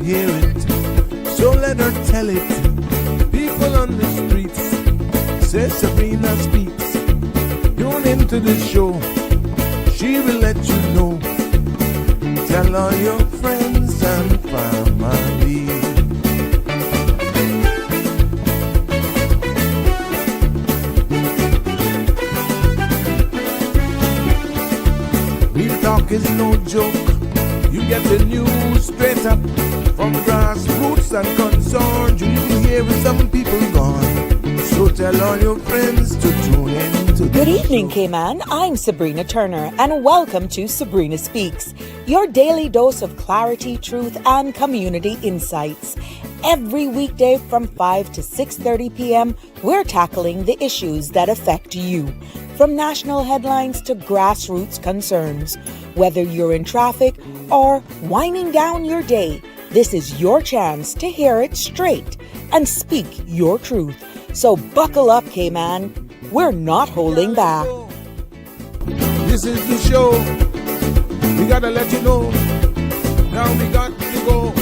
hear it, so let her tell it. People on the streets say Sabrina speaks. Tune into the show, she will let you know. Tell all your friends and family. Real talk is no joke. You get the news straight up from grassroots and concerns. You hear some people gone. So tell all your friends to tune in to Good evening, Cayman. I'm Sabrina Turner, and welcome to Sabrina Speaks, your daily dose of clarity, truth, and community insights. Every weekday from 5 to 6:30 p.m., we're tackling the issues that affect you, from national headlines to grassroots concerns. Whether you're in traffic or winding down your day, this is your chance to hear it straight and speak your truth. So buckle up, Cayman. We're not holding back. This is the show. We gotta let you know. Now we got to go.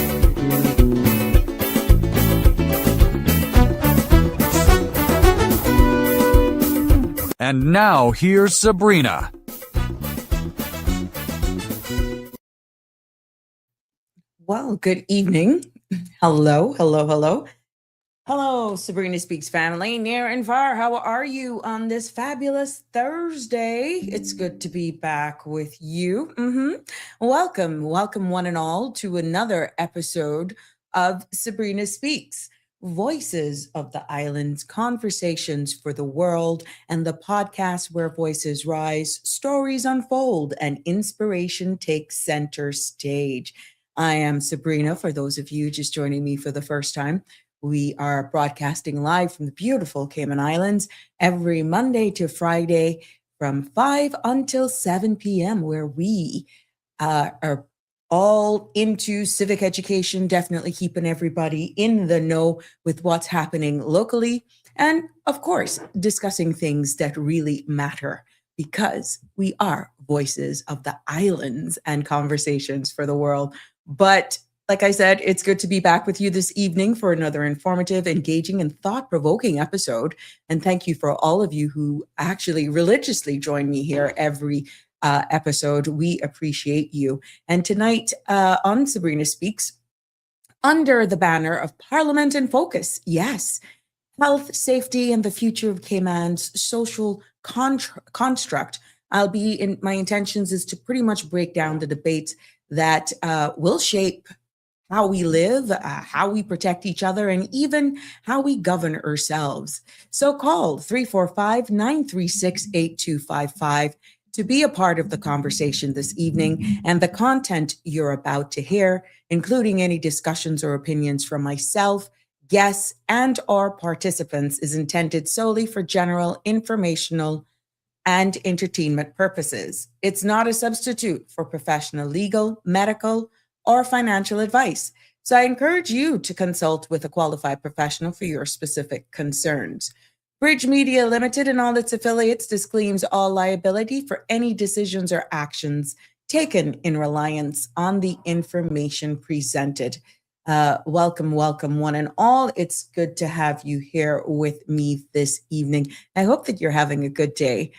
And now here's Sabrina. Well, good evening. Hello, hello, hello. Hello, Sabrina Speaks family, near and far. How are you on this fabulous Thursday? It's good to be back with you. Welcome one and all to another episode of Sabrina Speaks, Voices of the Islands, Conversations for the World, and the podcast where voices rise, stories unfold, and inspiration takes center stage. I am Sabrina, for those of you just joining me for the first time. We are broadcasting live from the beautiful Cayman Islands every Monday to Friday from 5 until 7 p.m., where we are all into civic education, definitely keeping everybody in the know with what's happening locally, and of course, discussing things that really matter, because we are voices of the islands and conversations for the world. But like I said, it's good to be back with you this evening for another informative, engaging, and thought-provoking episode. And thank you for all of you who actually religiously join me here every episode. We appreciate you. And tonight on Sabrina Speaks, under the banner of Parliament in Focus, yes, health, safety, and the future of Cayman's social construct. My intentions is to pretty much break down the debates that will shape how we live, how we protect each other, and even how we govern ourselves. So call 345-936-8255 to be a part of the conversation this evening. And the content you're about to hear, including any discussions or opinions from myself, guests, and or participants, is intended solely for general, informational, and entertainment purposes. It's not a substitute for professional legal, medical, or financial advice. So I encourage you to consult with a qualified professional for your specific concerns. Bridge Media Limited and all its affiliates disclaims all liability for any decisions or actions taken in reliance on the information presented. Welcome one and all. It's good to have you here with me this evening. I hope that you're having a good day.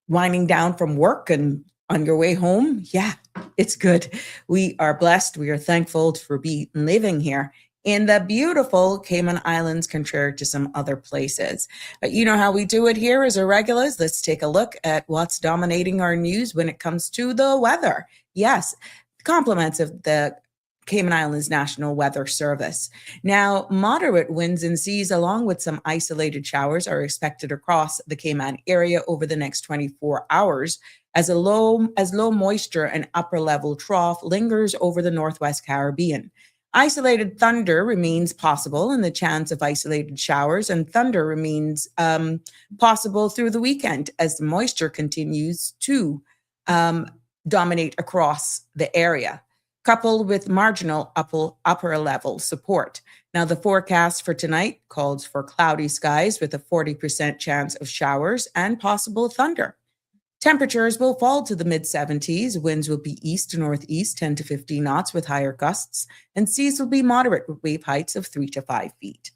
Winding down from work and on your way home, yeah, it's good. We are blessed. We are thankful for being living here in the beautiful Cayman Islands, contrary to some other places. But you know how we do it here as irregulars. Let's take a look at what's dominating our news when it comes to the weather. Yes, compliments of the Cayman Islands National Weather Service. Now, moderate winds and seas along with some isolated showers are expected across the Cayman area over the next 24 hours as low moisture and upper level trough lingers over the Northwest Caribbean. Isolated thunder remains possible, and the chance of isolated showers and thunder remains possible through the weekend as the moisture continues to dominate across the area, coupled with marginal upper level support. Now, the forecast for tonight calls for cloudy skies with a 40% chance of showers and possible thunder. Temperatures will fall to the mid-70s. Winds will be east to northeast, 10 to 15 knots with higher gusts, and seas will be moderate with wave heights of 3 to 5 feet.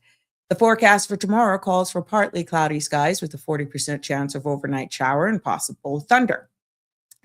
The forecast for tomorrow calls for partly cloudy skies with a 40% chance of overnight shower and possible thunder.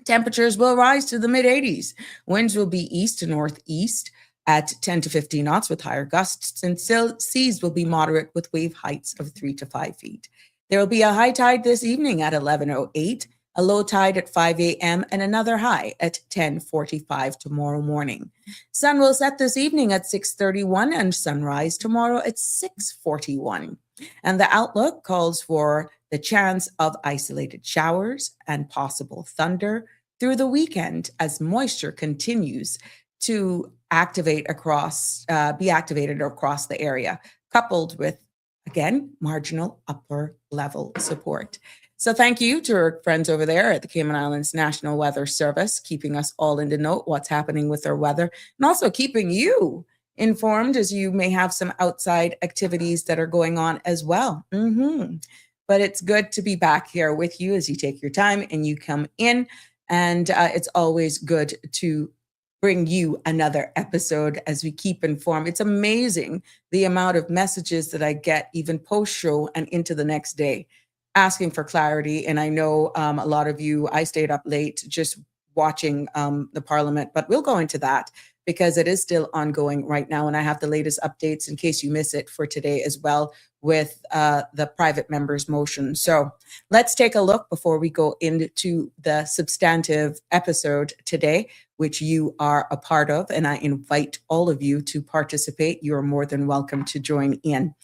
Temperatures will rise to the mid-80s. Winds will be east to northeast at 10 to 15 knots with higher gusts, and seas will be moderate with wave heights of 3 to 5 feet. There will be a high tide this evening at 11:08, a low tide at 5 a.m., and another high at 10:45 tomorrow morning. Sun will set this evening at 6:31 and sunrise tomorrow at 6:41. And the outlook calls for the chance of isolated showers and possible thunder through the weekend as moisture continues to be activated across the area, coupled with, again, marginal upper level support. So thank you to our friends over there at the Cayman Islands National Weather Service, keeping us all in the know what's happening with their weather, and also keeping you informed as you may have some outside activities that are going on as well. But it's good to be back here with you as you take your time and you come in. And it's always good to bring you another episode as we keep informed. It's amazing the amount of messages that I get even post-show and into the next day, asking for clarity. And I know a lot of you, I stayed up late just watching the Parliament, but we'll go into that because it is still ongoing right now. And I have the latest updates in case you miss it for today as well with the private members motion. So let's take a look before we go into the substantive episode today, which you are a part of. And I invite all of you to participate. You're more than welcome to join in.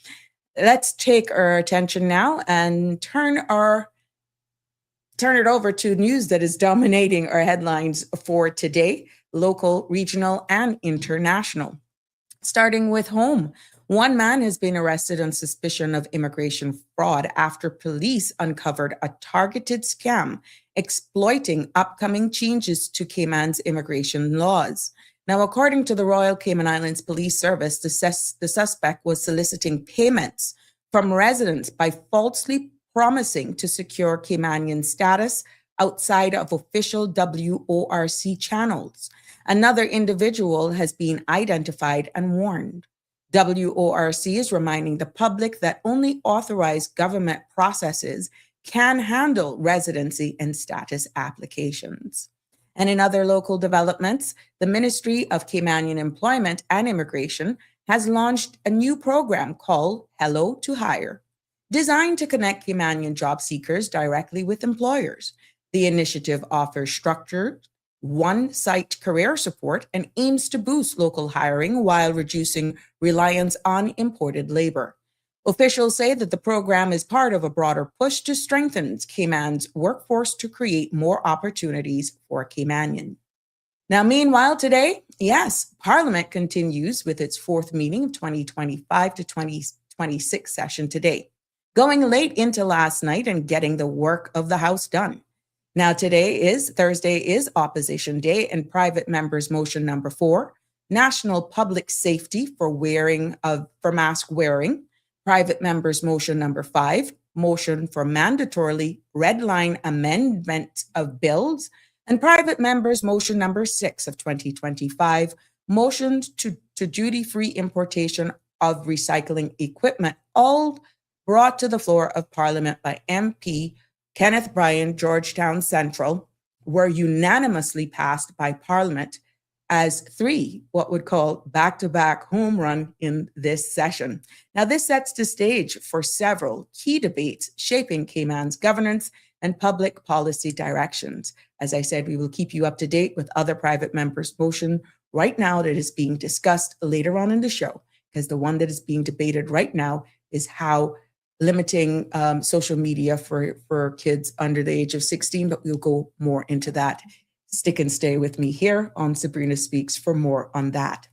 Let's take our attention now and turn it over to news that is dominating our headlines for today, local, regional, and international. Starting with home, one man has been arrested on suspicion of immigration fraud after police uncovered a targeted scam exploiting upcoming changes to Cayman's immigration laws. Now, according to the Royal Cayman Islands Police Service, the suspect was soliciting payments from residents by falsely promising to secure Caymanian status outside of official WORC channels. Another individual has been identified and warned. WORC is reminding the public that only authorized government processes can handle residency and status applications. And in other local developments, the Ministry of Caymanian Employment and Immigration has launched a new program called Hello to Hire, designed to connect Caymanian job seekers directly with employers. The initiative offers structured, one-site career support and aims to boost local hiring while reducing reliance on imported labor. Officials say that the program is part of a broader push to strengthen Cayman's workforce to create more opportunities for Caymanian. Now, meanwhile, today, yes, Parliament continues with its fourth meeting of 2025 to 2026 session today, going late into last night and getting the work of the House done. Now, Thursday is Opposition Day and Private Members Motion number 4, National Public Safety for mask wearing, Private Members Motion number 5, Motion for Mandatorily Red Line Amendment of Bills, and Private Members Motion number 6 of 2025, Motion to duty-free importation of recycling equipment, all brought to the floor of Parliament by MP Kenneth Bryan, Georgetown Central, were unanimously passed by Parliament as 3, what would call back-to-back home run in this session. Now, this sets the stage for several key debates shaping Cayman's governance and public policy directions. As I said, we will keep you up to date with other private members' motion right now that is being discussed later on in the show, because the one that is being debated right now is how limiting social media for kids under the age of 16, but we'll go more into that. Stick and stay with me here on Sabrina Speaks for more on that.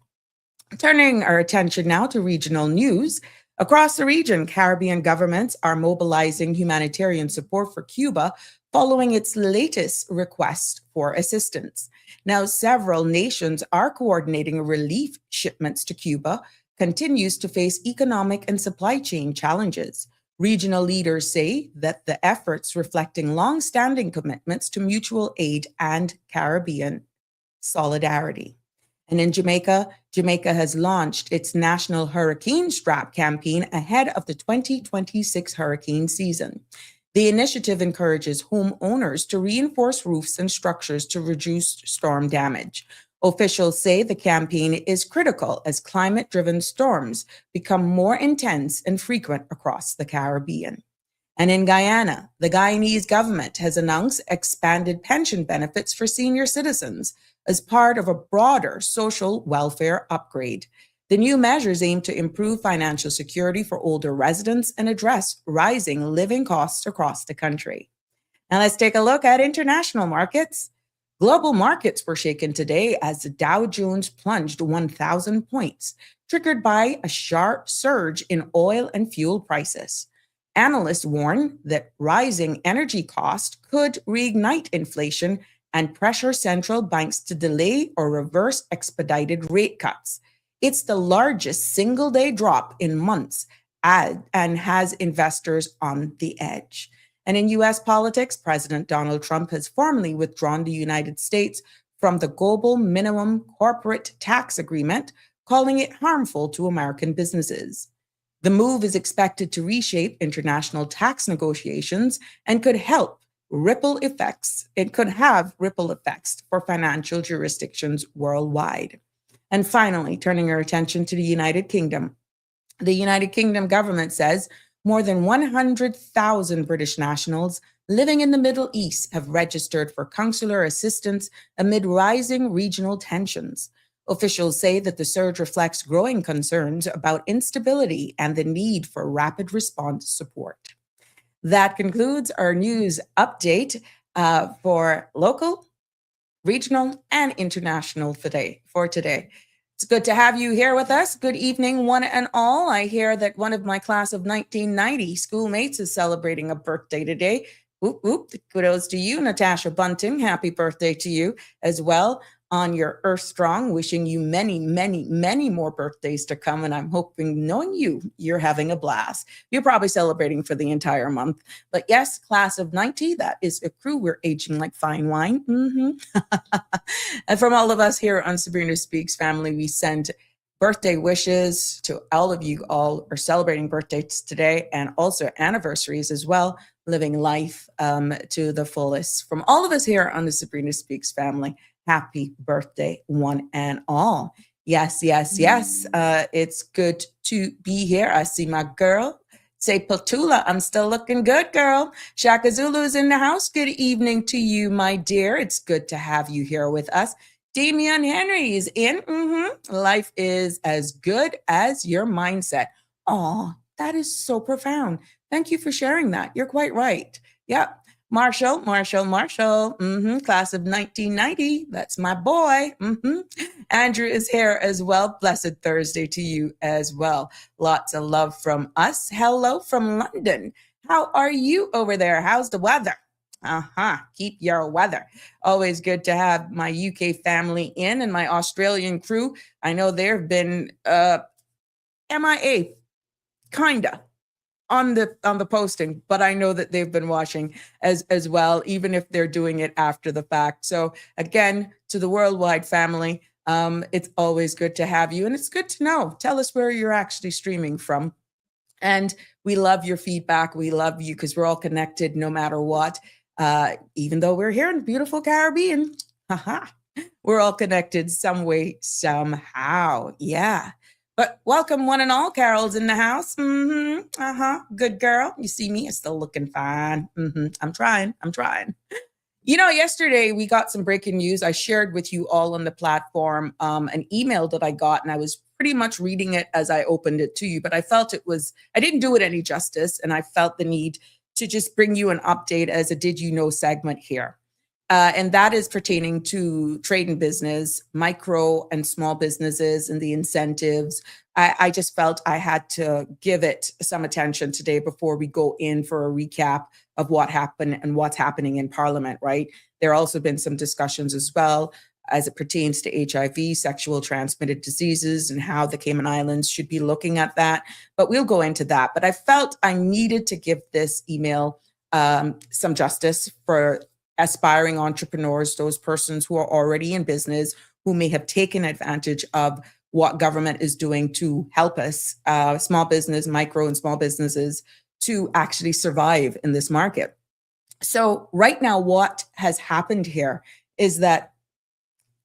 Turning our attention now to regional news. Across the region, Caribbean governments are mobilizing humanitarian support for Cuba following its latest request for assistance. Now, several nations are coordinating relief shipments to Cuba, continues to face economic and supply chain challenges. Regional leaders say that the efforts reflecting long-standing commitments to mutual aid and Caribbean solidarity. And in Jamaica, Jamaica has launched its National Hurricane Strap campaign ahead of the 2026 hurricane season. The initiative encourages homeowners to reinforce roofs and structures to reduce storm damage. Officials say the campaign is critical as climate-driven storms become more intense and frequent across the Caribbean. And in Guyana, the Guyanese government has announced expanded pension benefits for senior citizens as part of a broader social welfare upgrade. The new measures aim to improve financial security for older residents and address rising living costs across the country. Now let's take a look at international markets. Global markets were shaken today as the Dow Jones plunged 1,000 points, triggered by a sharp surge in oil and fuel prices. Analysts warn that rising energy costs could reignite inflation and pressure central banks to delay or reverse expedited rate cuts. It's the largest single-day drop in months and has investors on the edge. And in U.S. politics, President Donald Trump has formally withdrawn the United States from the Global Minimum Corporate Tax Agreement, calling it harmful to American businesses. The move is expected to reshape international tax negotiations and could have ripple effects for financial jurisdictions worldwide. And finally, turning our attention to the United Kingdom. The United Kingdom government says more than 100,000 British nationals living in the Middle East have registered for consular assistance amid rising regional tensions. Officials say that the surge reflects growing concerns about instability and the need for rapid response support. That concludes our news update for local, regional, and international for today. It's good to have you here with us. Good evening, one and all. I hear that one of my class of 1990 schoolmates is celebrating a birthday today. Whoop, whoop. Kudos to you, Natasha Bunting. Happy birthday to you as well on your Earth Strong. Wishing you many, many, many more birthdays to come. And I'm hoping, knowing you're having a blast. You're probably celebrating for the entire month. But yes, class of 90, that is a crew. We're aging like fine wine. And from all of us here on Sabrina Speaks family, we send birthday wishes to all of you. All are celebrating birthdays today and also anniversaries as well, living life to the fullest. From all of us here on the Sabrina Speaks family, happy birthday, one and all. Yes, yes, yes. It's good to be here. I see my girl. Say Patula, I'm still looking good, girl. Shaka Zulu's in the house. Good evening to you, my dear. It's good to have you here with us. Damian Henry is in. Life is as good as your mindset. Oh, that is so profound. Thank you for sharing that. You're quite right. Yep. Marshall. Class of 1990. That's my boy. Andrew is here as well. Blessed Thursday to you as well. Lots of love from us. Hello from London. How are you over there? How's the weather? Keep your weather. Always good to have my UK family in and my Australian crew. I know they've been MIA, kinda. On the posting, but I know that they've been watching as well, even if they're doing it after the fact. So again, to the worldwide family, it's always good to have you, and it's good to know. Tell us where you're actually streaming from, and we love your feedback. We love you because we're all connected, no matter what. Even though we're here in the beautiful Caribbean, we're all connected some way, somehow. Yeah. But welcome one and all. Carol's in the house. Good girl. You see me? I'm still looking fine. I'm trying. You know, yesterday we got some breaking news. I shared with you all on the platform an email that I got, and I was pretty much reading it as I opened it to you, but I felt I didn't do it any justice, and I felt the need to just bring you an update as a Did You Know segment here. And that is pertaining to trade and business, micro and small businesses and the incentives. I just felt I had to give it some attention today before we go in for a recap of what happened and what's happening in Parliament, right? There also been some discussions as well as it pertains to HIV, sexual transmitted diseases, and how the Cayman Islands should be looking at that. But we'll go into that. But I felt I needed to give this email some justice for aspiring entrepreneurs, those persons who are already in business, who may have taken advantage of what government is doing to help us, small business, micro and small businesses, to actually survive in this market. So right now, what has happened here is that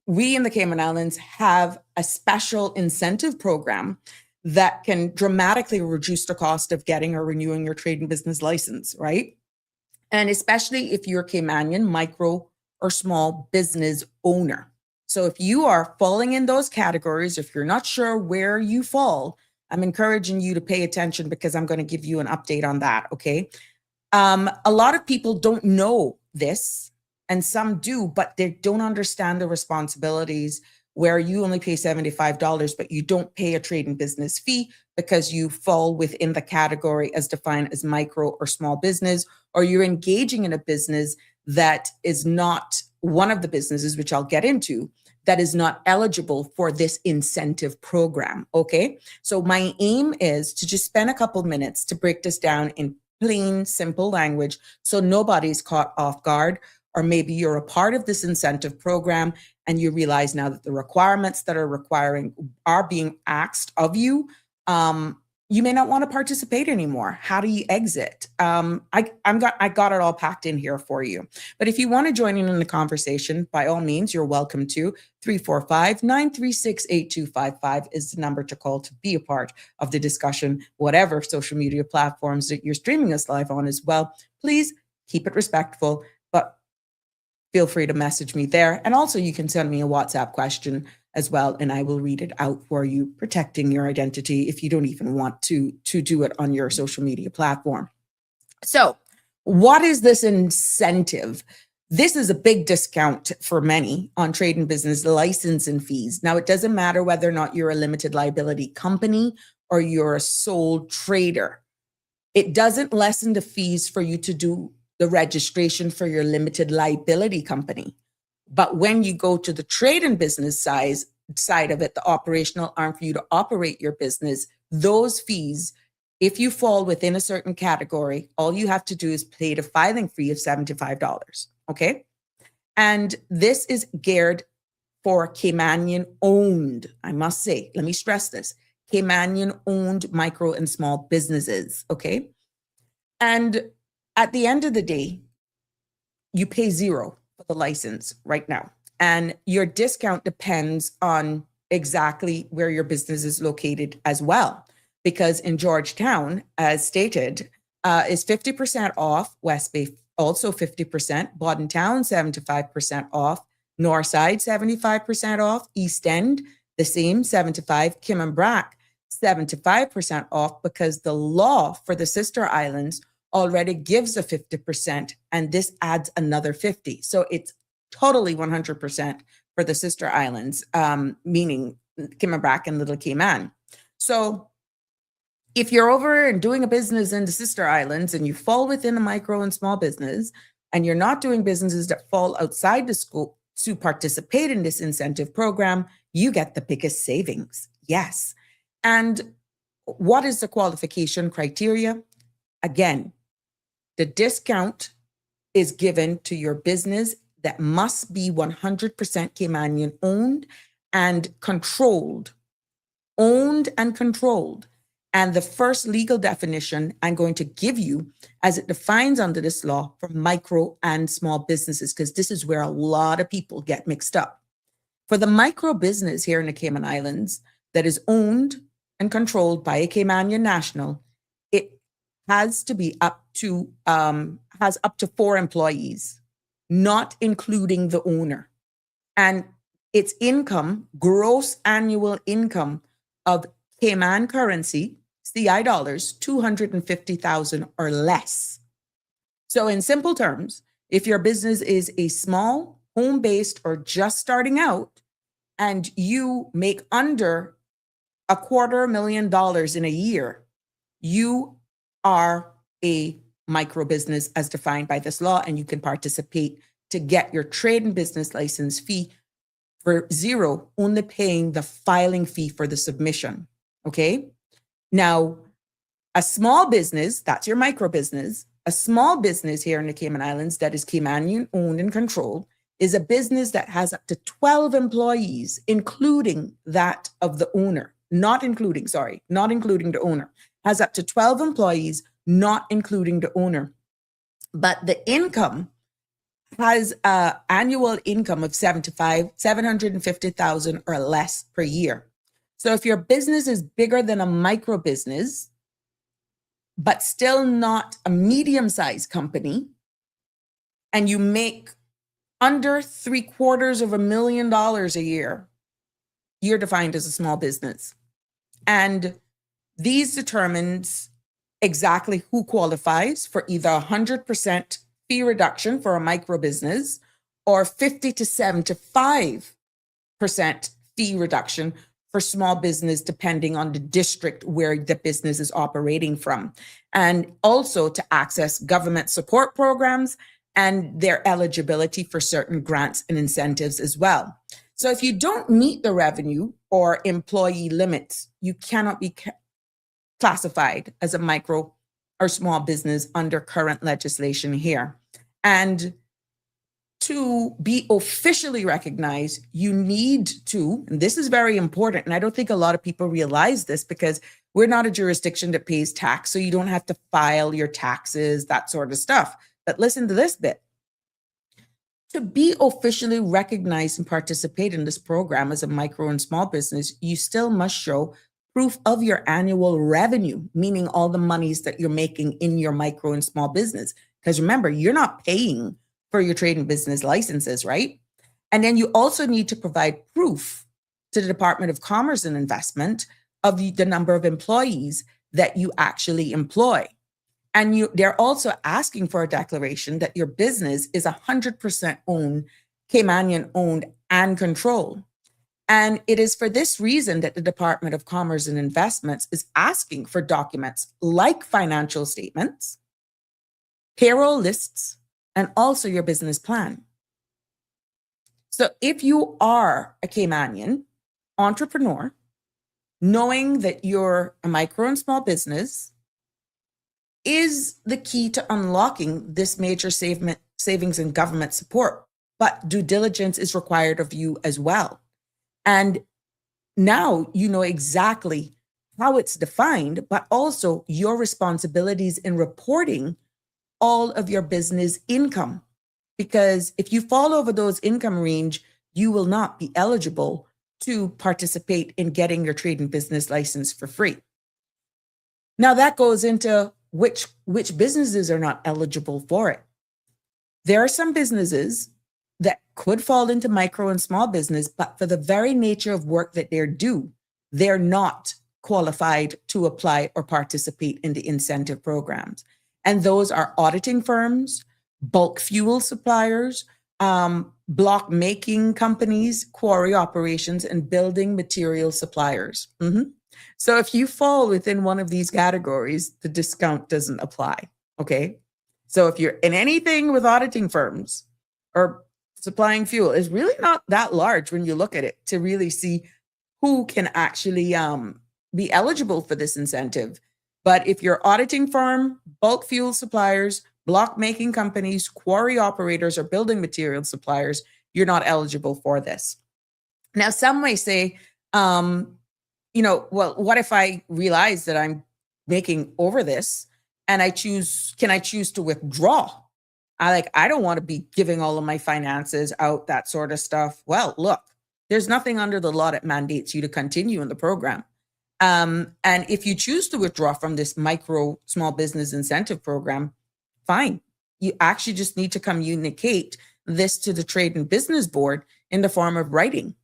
we in the Cayman Islands have a special incentive program that can dramatically reduce the cost of getting or renewing your trade and business license, right? And especially if you're a Caymanian micro or small business owner. So if you are falling in those categories, if you're not sure where you fall, I'm encouraging you to pay attention, because I'm going to give you an update on that, okay? A lot of people don't know this, and some do, but they don't understand the responsibilities where you only pay $75, but you don't pay a trade and business fee because you fall within the category as defined as micro or small business, or you're engaging in a business that is not one of the businesses, which I'll get into, that is not eligible for this incentive program, okay? So my aim is to just spend a couple minutes to break this down in plain, simple language so nobody's caught off guard, or maybe you're a part of this incentive program and you realize now that the requirements that are being asked of you, you may not want to participate anymore. How do you exit? I got it all packed in here for you. But if you want to join in the conversation, by all means, you're welcome to. 345-936-8255 is the number to call to be a part of the discussion, whatever social media platforms that you're streaming us live on as well. Please keep it respectful, but feel free to message me there. And also you can send me a WhatsApp question as well, and I will read it out for you, protecting your identity if you don't even want to do it on your social media platform. So what is this incentive? This is a big discount for many on trade and business license and fees. Now, it doesn't matter whether or not you're a limited liability company or you're a sole trader. It doesn't lessen the fees for you to do the registration for your limited liability company. But when you go to the trade and business side of it, the operational arm for you to operate your business, those fees, if you fall within a certain category, all you have to do is pay the filing fee of $75, okay? And this is geared for Caymanian owned, I must say, let me stress this, Caymanian owned micro and small businesses, okay? And at the end of the day, you pay $0 for the license right now. And your discount depends on exactly where your business is located as well. Because in Georgetown, as stated, is 50% off, West Bay also 50%, Bodden Town 75% off, Northside 75% off, East End the same 75%, Kim and Brack 75% off, because the law for the sister islands already gives a 50%, and this adds another 50. So it's totally 100% for the sister islands, meaning Cayman and Brack and Little Cayman. So if you're over and doing a business in the sister islands and you fall within a micro and small business, and you're not doing businesses that fall outside the scope to participate in this incentive program, you get the biggest savings. Yes. And what is the qualification criteria? Again, the discount is given to your business that must be 100% Caymanian owned and controlled. Owned and controlled. And the first legal definition I'm going to give you, as it defines under this law, for micro and small businesses, because this is where a lot of people get mixed up. For the micro business here in the Cayman Islands that is owned and controlled by a Caymanian national, it has to be up to 4 employees, not including the owner. And its income, gross annual income of Cayman currency, CI dollars, 250,000 or less. So in simple terms, if your business is a small, home-based, or just starting out, and you make under $250,000 in a year, you are a micro business as defined by this law, and you can participate to get your trade and business license fee for zero, only paying the filing fee for the submission. Okay. Now, a small business, that's your micro business, a small business here in the Cayman Islands that is Caymanian owned and controlled is a business that has up to 12 employees, including that of the owner, not including the owner, has up to 12 employees, not including the owner. But the income has an annual income of 750,000 or less per year. So if your business is bigger than a micro business, but still not a medium-sized company, and you make under $750,000 a year, you're defined as a small business. And these determines exactly who qualifies for either 100% fee reduction for a micro business or 50 to 75% fee reduction for small business, depending on the district where the business is operating from. And also to access government support programs and their eligibility for certain grants and incentives as well. So if you don't meet the revenue or employee limits, you cannot be classified as a micro or small business under current legislation here. And to be officially recognized, you need to, and this is very important, and I don't think a lot of people realize this because we're not a jurisdiction that pays tax, so you don't have to file your taxes, that sort of stuff. But listen to this bit. To be officially recognized and participate in this program as a micro and small business, you still must show proof of your annual revenue, meaning all the monies that you're making in your micro and small business. Because remember, you're not paying for your trade and business licenses, right? And then you also need to provide proof to the Department of Commerce and Investment of the number of employees that you actually employ. And they're also asking for a declaration that your business is 100% owned, Caymanian owned and controlled. And it is for this reason that the Department of Commerce and Investments is asking for documents like financial statements, payroll lists, and also your business plan. So if you are a Caymanian entrepreneur, knowing that you're a micro and small business is the key to unlocking this major savings and government support. But due diligence is required of you as well. And now you know exactly how it's defined, but also your responsibilities in reporting all of your business income. Because if you fall over those income range, you will not be eligible to participate in getting your trade and business license for free. Now that goes into which businesses are not eligible for it. There are some businesses that could fall into micro and small business, but for the very nature of work that they're not qualified to apply or participate in the incentive programs. And those are auditing firms, bulk fuel suppliers, block making companies, quarry operations, and building material suppliers. So if you fall within one of these categories, the discount doesn't apply, okay? So if you're in anything with auditing firms or supplying fuel, is really not that large when you look at it to really see who can actually be eligible for this incentive. But if you're auditing firm, bulk fuel suppliers, block making companies, quarry operators, or building material suppliers, you're not eligible for this. Now, some may say, well, what if I realize that I'm making over this and can I choose to withdraw? I don't want to be giving all of my finances out, that sort of stuff. Well, look, there's nothing under the law that mandates you to continue in the program. And if you choose to withdraw from this micro small business incentive program, fine. You actually just need to communicate this to the Trade and Business Board in the form of writing.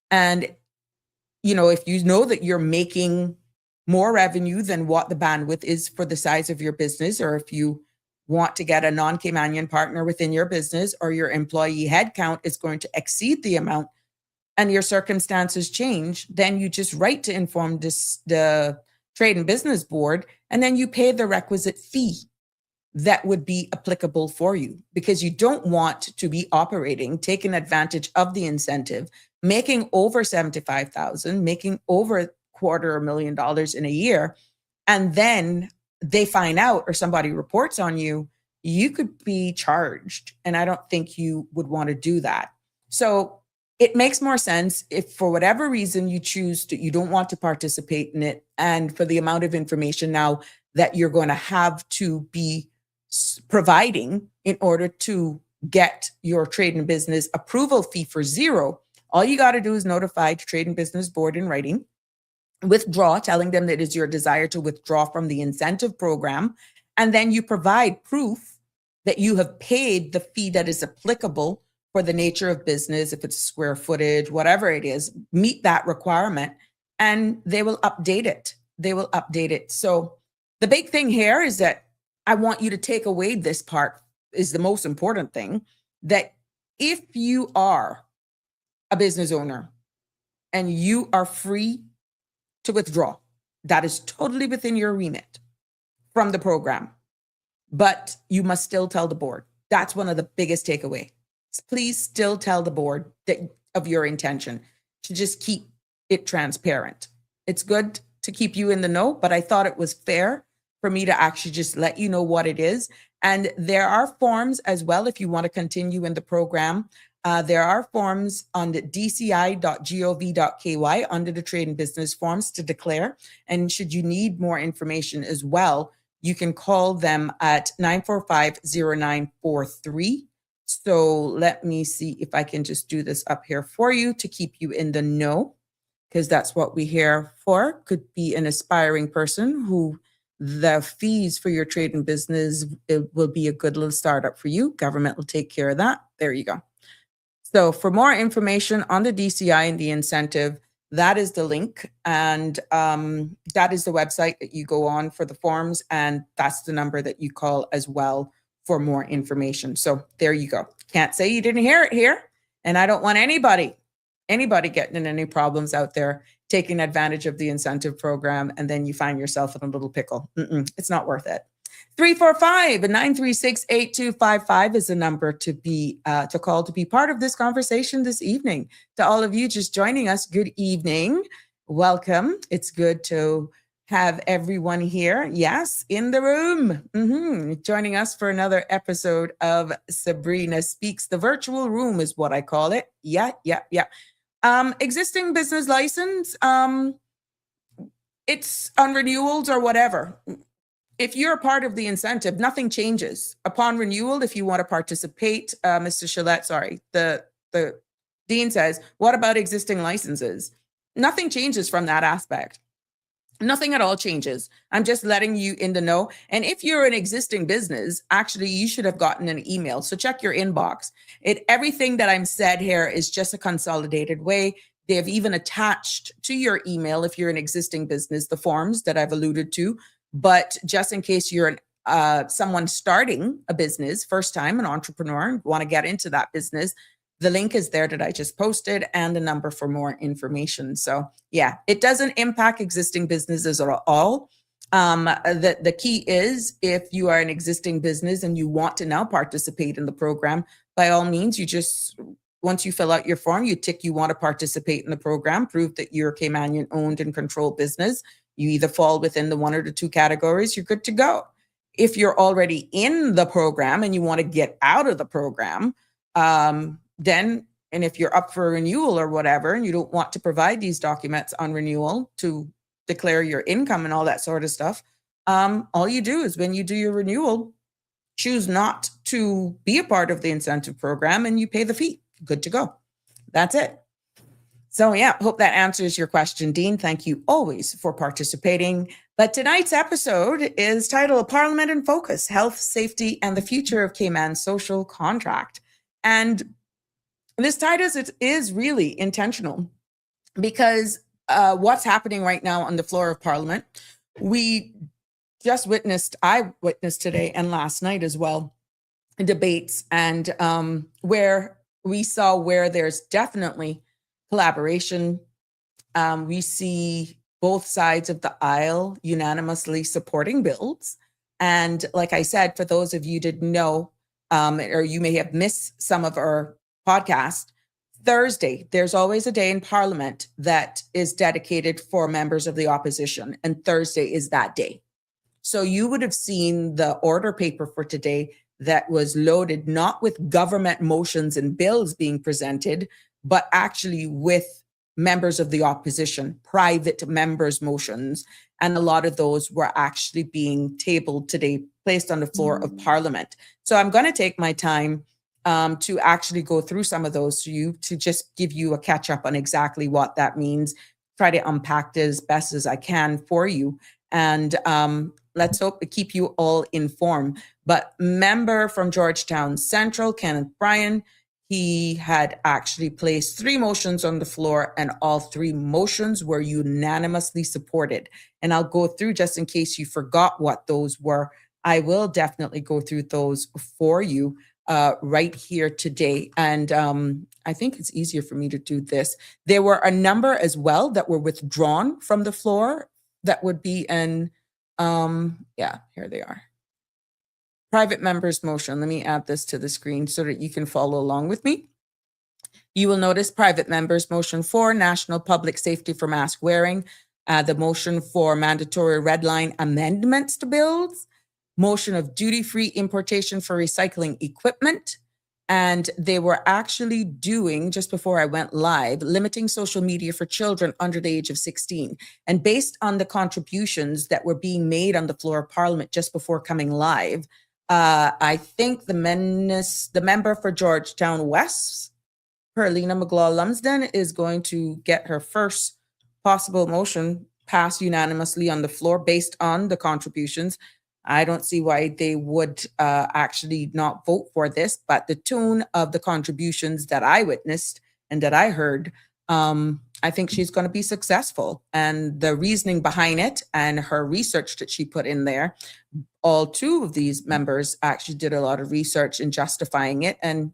And, if you know that you're making more revenue than what the bandwidth is for the size of your business, or if you want to get a non-Caymanian partner within your business, or your employee headcount is going to exceed the amount and your circumstances change, then you just write to inform the Trade and Business Board, and then you pay the requisite fee. that would be applicable for you, because you don't want to be operating, taking advantage of the incentive, making over 75,000, making over $250,000 in a year, and then they find out or somebody reports on you, you could be charged. And I don't think you would want to do that. So it makes more sense if for whatever reason you choose to, you don't want to participate in it. And for the amount of information now that you're going to have to be providing in order to get your trade and business approval fee for zero, all you got to do is notify the Trade and Business Board in writing, withdraw, telling them that it is your desire to withdraw from the incentive program. And then you provide proof that you have paid the fee that is applicable for the nature of business, if it's square footage, whatever it is, meet that requirement, and they will update it. They will update it. So the big thing here is that I want you to take away this part, is the most important thing, that if you are a business owner and you are free to withdraw, that is totally within your remit from the program, but you must still tell the board. That's one of the biggest takeaway. Please still tell the board that of your intention to just keep it transparent. It's good to keep you in the know, but I thought it was fair for me to actually just let you know what it is. And there are forms as well if you want to continue in the program. There are forms on the dci.gov.ky under the trade and business forms to declare. And should you need more information as well, you can call them at 945-0943. So let me see if I can just do this up here for you to keep you in the know, because that's what we're here for. Could be an aspiring person who the fees for your trade and business, it will be a good little startup for you. Government will take care of that. There you go. So for more information on the DCI and the incentive, that is the link. And that is the website that you go on for the forms. And that's the number that you call as well for more information. So there you go. Can't say you didn't hear it here. And I don't want anybody getting in any problems out there, taking advantage of the incentive program, and then you find yourself in a little pickle. It's not worth it. 345-936-8255 is the number to call to be part of this conversation this evening. To all of you just joining us, good evening. Welcome. It's good to have everyone here. Yes, in the room. Joining us for another episode of Sabrina Speaks. The virtual room is what I call it. Yeah. Existing business license, it's on renewals or whatever. If you're a part of the incentive, nothing changes. Upon renewal, if you want to participate, Mr. Shillette, the Dean says, what about existing licenses? Nothing changes from that aspect. Nothing at all changes. I'm just letting you in the know. And if you're an existing business, actually, you should have gotten an email. So check your inbox. Everything that I'm said here is just a consolidated way. They have even attached to your email, if you're an existing business, the forms that I've alluded to. But just in case you're someone starting a business, first time, an entrepreneur, want to get into that business, the link is there that I just posted and the number for more information. So yeah, it doesn't impact existing businesses at all. The key is if you are an existing business and you want to now participate in the program, by all means, you just, once you fill out your form, you tick you want to participate in the program, prove that you're a Caymanian owned and controlled business. You either fall within the one or the two categories, you're good to go. If you're already in the program and you want to get out of the program, then, and if you're up for renewal or whatever, and you don't want to provide these documents on renewal to declare your income and all that sort of stuff, all you do is when you do your renewal, choose not to be a part of the incentive program and you pay the fee. Good to go. That's it. So yeah, hope that answers your question, Dean. Thank you always for participating. But tonight's episode is titled Parliament in Focus, Health, Safety, and the Future of Cayman's Social Contract. And this title is really intentional because what's happening right now on the floor of Parliament, I witnessed today and last night as well, debates and where we saw where there's definitely collaboration. We see both sides of the aisle unanimously supporting bills. And like I said, for those of you that didn't know, or you may have missed some of our podcast, Thursday, there's always a day in Parliament that is dedicated for members of the opposition, and Thursday is that day. So you would have seen the order paper for today that was loaded not with government motions and bills being presented, but actually with members of the opposition, private members' motions. And a lot of those were actually being tabled today, placed on the floor of Parliament. So I'm going to take my time to actually go through some of those for you, to just give you a catch up on exactly what that means, try to unpack it as best as I can for you. And let's hope to keep you all informed. But member from Georgetown Central, Kenneth Bryan, he had actually placed 3 motions on the floor, and all 3 motions were unanimously supported. And I'll go through, just in case you forgot what those were, I will definitely go through those for you right here today. And I think it's easier for me to do this. There were a number as well that were withdrawn from the floor that would be in, yeah, here they are. Private members motion. Let me add this to the screen so that you can follow along with me. You will notice private members motion for national public safety for mask wearing, the motion for mandatory red line amendments to bills, motion of duty-free importation for recycling equipment. And they were actually doing, just before I went live, limiting social media for children under the age of 16. And based on the contributions that were being made on the floor of Parliament just before coming live, I think the member for Georgetown West, Perlina McGlaw-Lumsden, is going to get her first possible motion passed unanimously on the floor based on the contributions. I don't see why they would actually not vote for this, but the tune of the contributions that I witnessed and that I heard, I think she's going to be successful. And the reasoning behind it and her research that she put in there, all 2 of these members actually did a lot of research in justifying it. And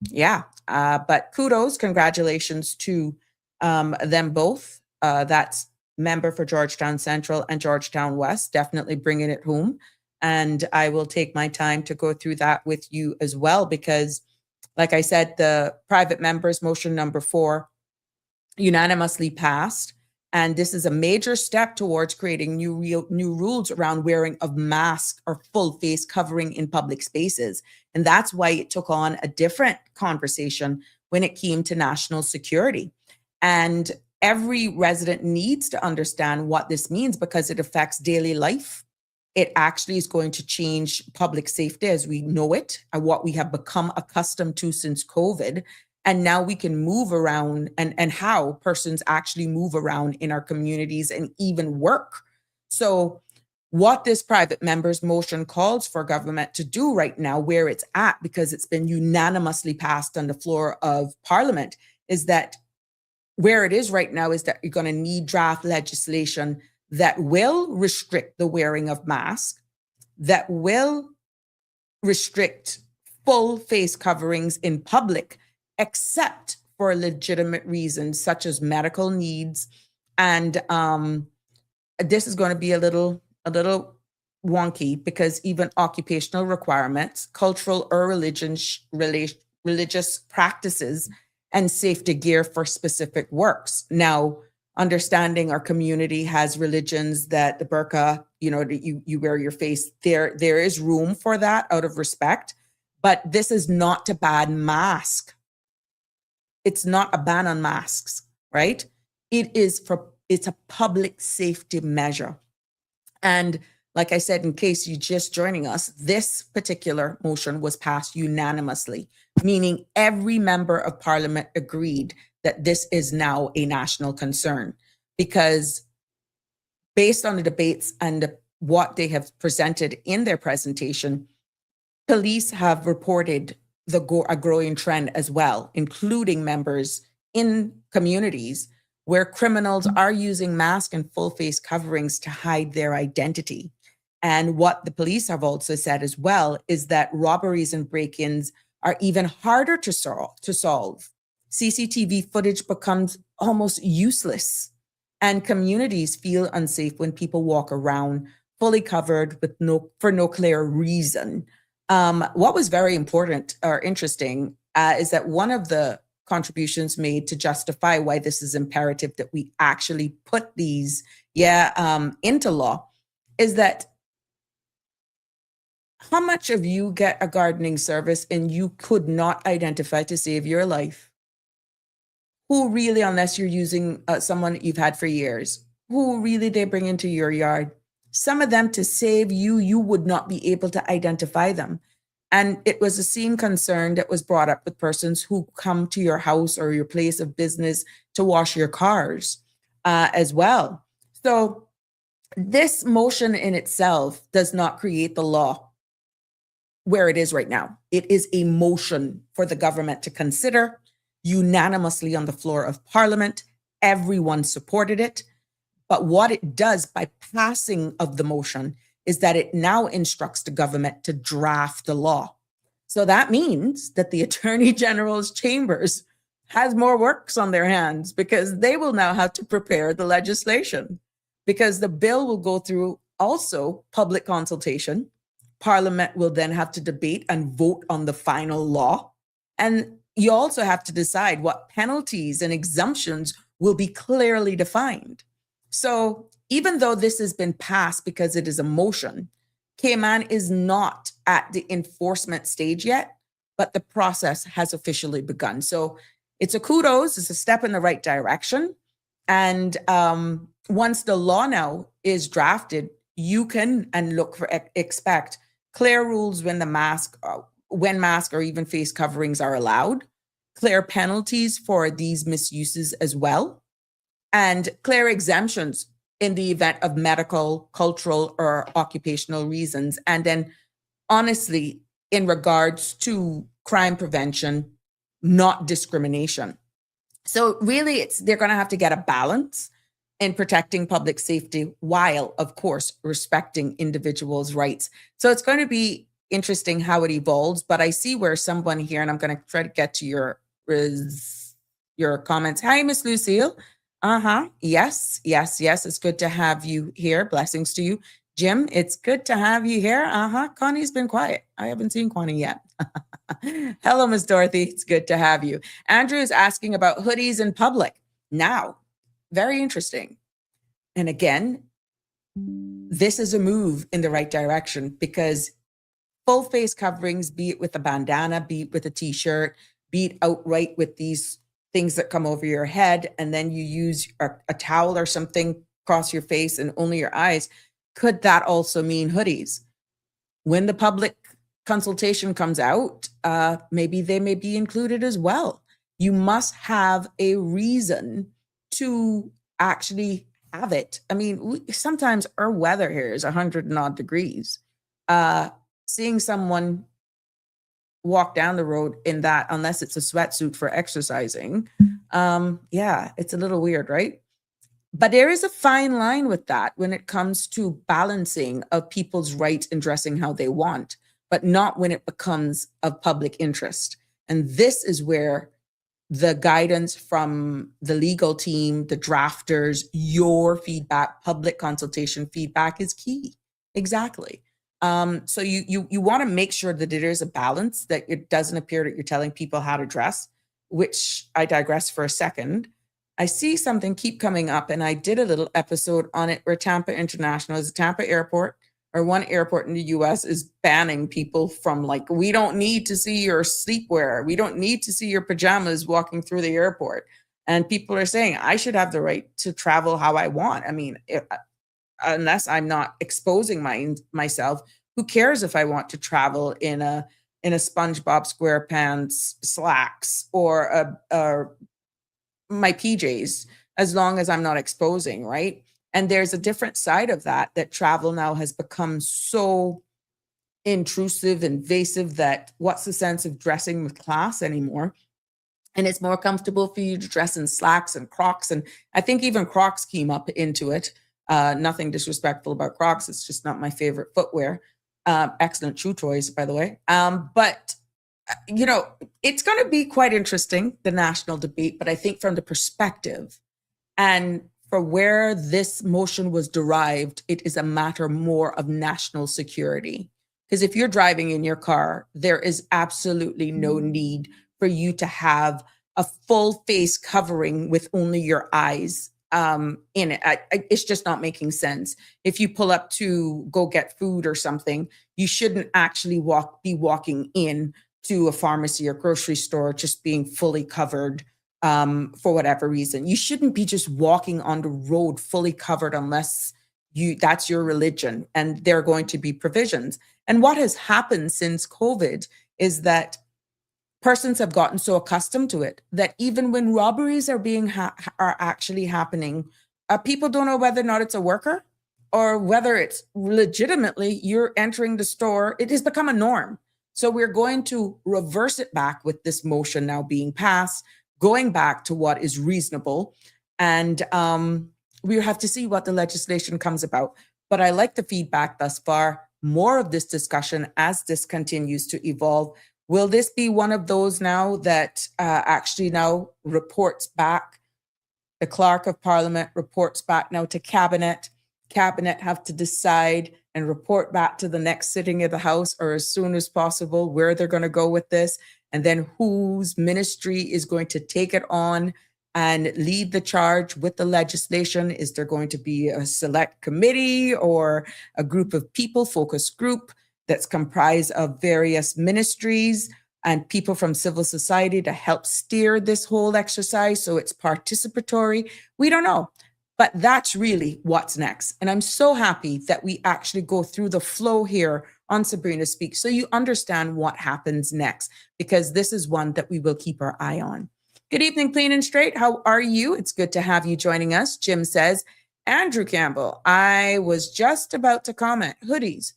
yeah, but kudos, congratulations to them both. That's member for Georgetown Central and Georgetown West, definitely bringing it home. And I will take my time to go through that with you as well, because like I said, the private members motion number 4 unanimously passed. And this is a major step towards creating new rules around wearing of masks or full face covering in public spaces. And that's why it took on a different conversation when it came to national security. And every resident needs to understand what this means, because it affects daily life. It actually is going to change public safety as we know it, and what we have become accustomed to since COVID. And now we can move around, and how persons actually move around in our communities and even work. So what this private members motion calls for government to do right now, where it's at, because it's been unanimously passed on the floor of Parliament, is that where it is right now is that you're going to need draft legislation that will restrict the wearing of masks, that will restrict full face coverings in public, except for legitimate reasons such as medical needs. And this is going to be a little wonky, because even occupational requirements, cultural or religious practices, and safety gear for specific works. Now, understanding our community has religions that the burqa, that you wear your face, there is room for that out of respect, but this is not to ban mask. It's not a ban on masks, right? It's a public safety measure. And like I said, in case you're just joining us, this particular motion was passed unanimously, meaning every member of Parliament agreed that this is now a national concern, because based on the debates and what they have presented in their presentation, police have reported a growing trend as well, including members in communities where criminals are using masks and full face coverings to hide their identity. And what the police have also said as well is that robberies and break-ins are even harder to solve. CCTV footage becomes almost useless, and communities feel unsafe when people walk around fully covered with for no clear reason. What was very important or interesting is that one of the contributions made to justify why this is imperative that we actually put these into law is that how much of you get a gardening service and you could not identify to save your life? Who really, unless you're using someone that you've had for years, who really they bring into your yard? Some of them to save you, you would not be able to identify them. And it was the same concern that was brought up with persons who come to your house or your place of business to wash your cars as well. So this motion in itself does not create the law where it is right now. It is a motion for the government to consider unanimously on the floor of Parliament. Everyone supported it. But what it does by passing of the motion is that it now instructs the government to draft the law. So that means that the Attorney General's chambers has more works on their hands because they will now have to prepare the legislation, because the bill will go through also public consultation. Parliament will then have to debate and vote on the final law. And you also have to decide what penalties and exemptions will be clearly defined. So even though this has been passed because it is a motion, Cayman is not at the enforcement stage yet, but the process has officially begun. So it's a kudos, it's a step in the right direction. And once the law now is drafted, you can and look for, expect clear rules when mask or even face coverings are allowed, clear penalties for these misuses as well, and clear exemptions in the event of medical, cultural, or occupational reasons. And then, honestly, in regards to crime prevention, not discrimination. So really, they're going to have to get a balance in protecting public safety while, of course, respecting individuals' rights. So it's going to be interesting how it evolves. But I see where someone here, and I'm going to try to get to your comments. Hi, Miss Lucille. Yes. It's good to have you here. Blessings to you. Jim, it's good to have you here. Connie's been quiet. I haven't seen Connie yet. Hello, Miss Dorothy. It's good to have you. Andrew is asking about hoodies in public. Now, very interesting. And again, this is a move in the right direction because full face coverings, be it with a bandana, be it with a t-shirt, be it outright with these things that come over your head, and then you use a towel or something across your face and only your eyes. Could that also mean hoodies? When the public consultation comes out, maybe they may be included as well. You must have a reason to actually have it. I mean, sometimes our weather here is 100 and odd degrees. Seeing someone walk down the road in that, unless it's a sweatsuit for exercising, it's a little weird, right? But there is a fine line with that when it comes to balancing of people's rights in dressing how they want, but not when it becomes of public interest. And this is where the guidance from the legal team, the drafters, your feedback, public consultation feedback is key. Exactly. So you want to make sure that there is a balance, that it doesn't appear that you're telling people how to dress, which I digress for a second. I see something keep coming up, and I did a little episode on it where Tampa International is a Tampa airport, or one airport in the US is banning people from, like, we don't need to see your sleepwear. We don't need to see your pajamas walking through the airport. And people are saying, I should have the right to travel how I want. I mean, unless I'm not exposing myself, who cares if I want to travel in a SpongeBob SquarePants slacks or my PJs, as long as I'm not exposing, right? And there's a different side of that travel now has become so intrusive, invasive, that what's the sense of dressing with class anymore? And it's more comfortable for you to dress in slacks and Crocs. And I think even Crocs came up into it. Nothing disrespectful about Crocs. It's just not my favorite footwear. Excellent shoe choice, by the way. But it's going to be quite interesting, the national debate. But I think from the perspective and for where this motion was derived, it is a matter more of national security. Because if you're driving in your car, there is absolutely no need for you to have a full face covering with only your eyes in it. It's just not making sense. If you pull up to go get food or something, you shouldn't actually be walking in to a pharmacy or grocery store just being fully covered for whatever reason. You shouldn't be just walking on the road fully covered unless that's your religion, and there are going to be provisions. And what has happened since COVID is that persons have gotten so accustomed to it that even when robberies are are actually happening, people don't know whether or not it's a worker or whether it's legitimately you're entering the store. It has become a norm. So we're going to reverse it back with this motion now being passed, going back to what is reasonable. And we have to see what the legislation comes about. But I like the feedback thus far. More of this discussion as this continues to evolve. Will this be one of those now that actually now reports back? The Clerk of Parliament reports back now to Cabinet. Cabinet have to decide and report back to the next sitting of the House, or as soon as possible, where they're going to go with this, and then whose ministry is going to take it on and lead the charge with the legislation. Is there going to be a select committee or a group of people, focus group, that's comprised of various ministries and people from civil society to help steer this whole exercise so it's participatory? We don't know. But that's really what's next. And I'm so happy that we actually go through the flow here on Sabrina Speaks so you understand what happens next, because this is one that we will keep our eye on. Good evening, Clean and Straight. How are you? It's good to have you joining us. Jim says, Andrew Campbell, I was just about to comment, hoodies.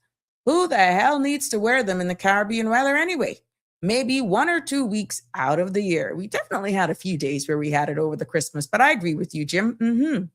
Who the hell needs to wear them in the Caribbean weather anyway? Maybe 1 or 2 weeks out of the year. We definitely had a few days where we had it over the Christmas, but I agree with you, Jim.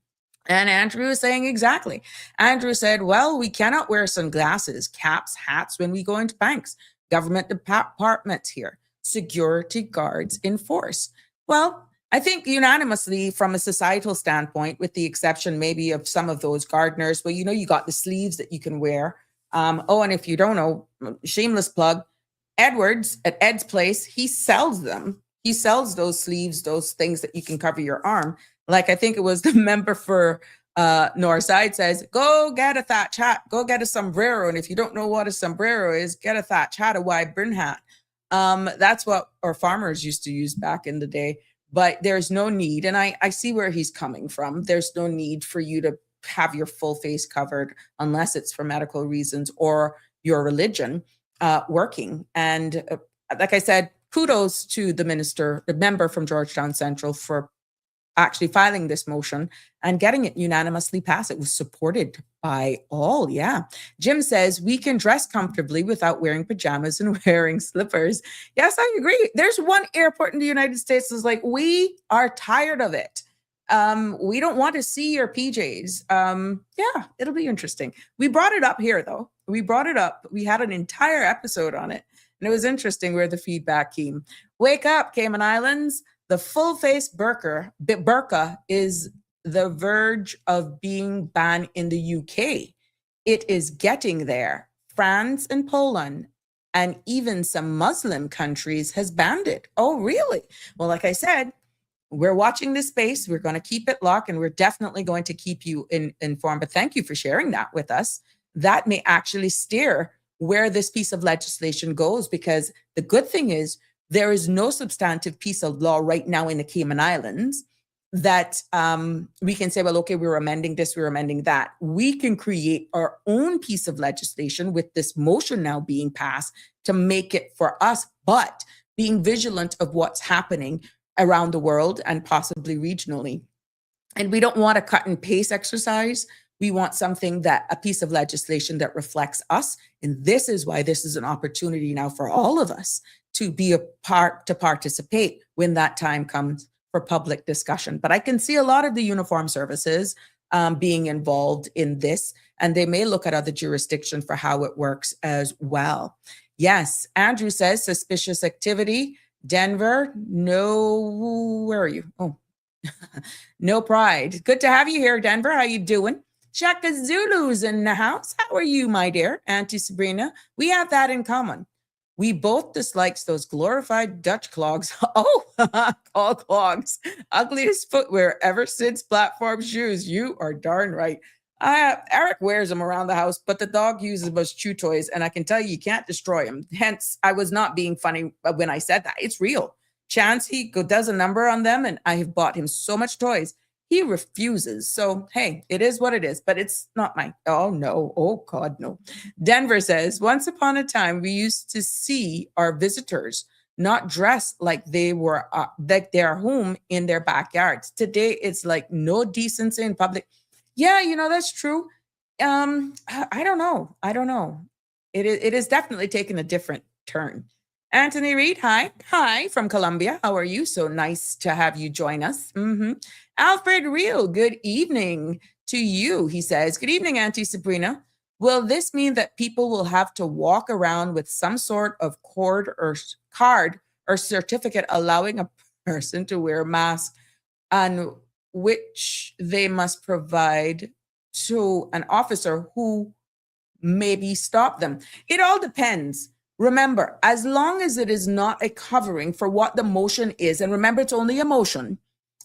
And Andrew is saying exactly. Andrew said, well, we cannot wear sunglasses, caps, hats when we go into banks, government departments here, security guards in force. Well, I think unanimously from a societal standpoint, with the exception maybe of some of those gardeners, well, you got the sleeves that you can wear. And if you don't know, shameless plug, Edwards at Ed's Place, he sells them. He sells those sleeves, those things that you can cover your arm. Like I think it was the member for Northside says, go get a thatch hat, go get a sombrero. And if you don't know what a sombrero is, get a thatch hat, a wide brim hat. That's what our farmers used to use back in the day. But there's no need, and I see where he's coming from. There's no need for you to have your full face covered unless it's for medical reasons or your religion working. And like I said, kudos to the member from Georgetown Central for actually filing this motion and getting it unanimously passed. It was supported by all. Yeah. Jim says we can dress comfortably without wearing pajamas and wearing slippers. Yes, I agree. There's one airport in the United States that's like, we are tired of it. We don't want to see your PJs. Yeah, it'll be interesting. We brought it up here though. We brought it up. We had an entire episode on it, and it was interesting where the feedback came. Wake up, Cayman Islands. The full-face burqa is the verge of being banned in the UK. It is getting there. France and Poland and even some Muslim countries has banned it. Oh, really? Well, like I said, we're watching this space. We're going to keep it locked, and we're definitely going to keep you informed. But thank you for sharing that with us. That may actually steer where this piece of legislation goes, because the good thing is, there is no substantive piece of law right now in the Cayman Islands that we can say, well, okay, we're amending this, we're amending that. We can create our own piece of legislation with this motion now being passed to make it for us, but being vigilant of what's happening around the world and possibly regionally. And we don't want a cut and paste exercise. We want a piece of legislation that reflects us. And this is why this is an opportunity now for all of us to be a part, to participate when that time comes for public discussion. But I can see a lot of the uniform services being involved in this, and they may look at other jurisdictions for how it works as well. Yes, Andrew says suspicious activity. Denver, no, where are you? Oh, No pride. Good to have you here, Denver. How you doing? Shaka Zulu's in the house. How are you, my dear? Auntie Sabrina. We have that in common. We both dislikes those glorified Dutch clogs. Oh, all clogs. Ugliest footwear ever since platform shoes. You are darn right. Eric wears them around the house, but the dog uses them as chew toys, and I can tell you can't destroy them. Hence, I was not being funny when I said that. It's real. Chance does a number on them, and I have bought him so much toys. He refuses. So, hey, it is what it is, but it's not mine. Oh, no. Oh, God, no. Denver says, once upon a time, we used to see our visitors not dressed like they were like they're home in their backyards. Today, it's like no decency in public. Yeah, that's true. I don't know. It is definitely taken a different turn. Anthony Reed, hi from Colombia. How are you? So nice to have you join us. Alfred Real, good evening to you. He says, good evening, Auntie Sabrina. Will this mean that people will have to walk around with some sort of card or certificate allowing a person to wear a mask, and which they must provide to an officer who maybe stop them? It all depends. Remember, as long as it is not a covering for what the motion is, and remember, it's only a motion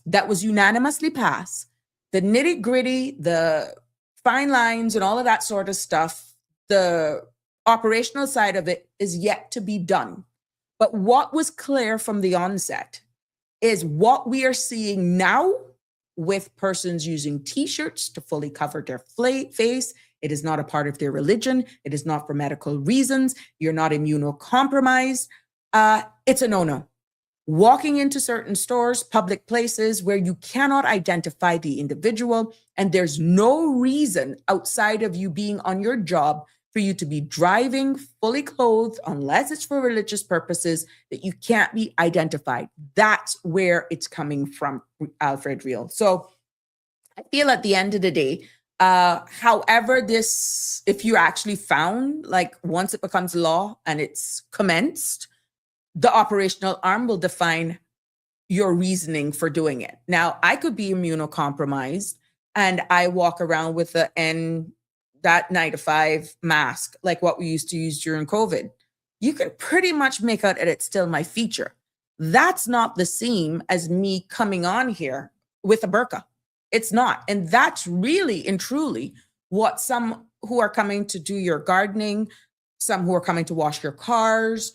that was unanimously passed, the nitty gritty, the fine lines and all of that sort of stuff, the operational side of it is yet to be done. But what was clear from the onset is what we are seeing now with persons using T-shirts to fully cover their face. It is not a part of their religion. It is not for medical reasons. You're not immunocompromised. It's a no-no. Walking into certain stores, public places where you cannot identify the individual, and there's no reason outside of you being on your job for you to be driving fully clothed, unless it's for religious purposes, that you can't be identified. That's where it's coming from, Alfred Real. So I feel at the end of the day, however, if you actually found, like once it becomes law and it's commenced, the operational arm will define your reasoning for doing it. Now, I could be immunocompromised and I walk around with the N95 mask, like what we used to use during COVID. You can pretty much make out that it's still my feature. That's not the same as me coming on here with a burqa. It's not. And that's really and truly what some who are coming to do your gardening, some who are coming to wash your cars,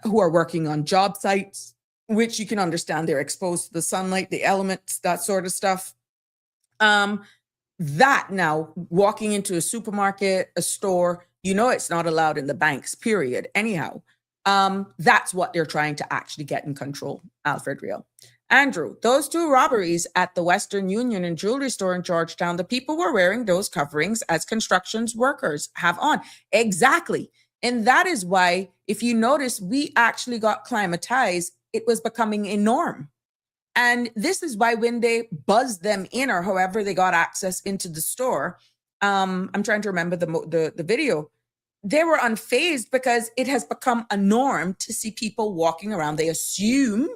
who are working on job sites, which you can understand they're exposed to the sunlight, the elements, that sort of stuff. That now, walking into a supermarket, a store, it's not allowed in the banks, period. Anyhow, that's what they're trying to actually get in control, Alfred Real. Andrew, those 2 robberies at the Western Union and jewelry store in Georgetown, the people were wearing those coverings as construction workers have on. Exactly. And that is why, if you notice, we actually got climatized. It was becoming a norm. And this is why when they buzzed them in, or however they got access into the store, I'm trying to remember the video, they were unfazed because it has become a norm to see people walking around. They assume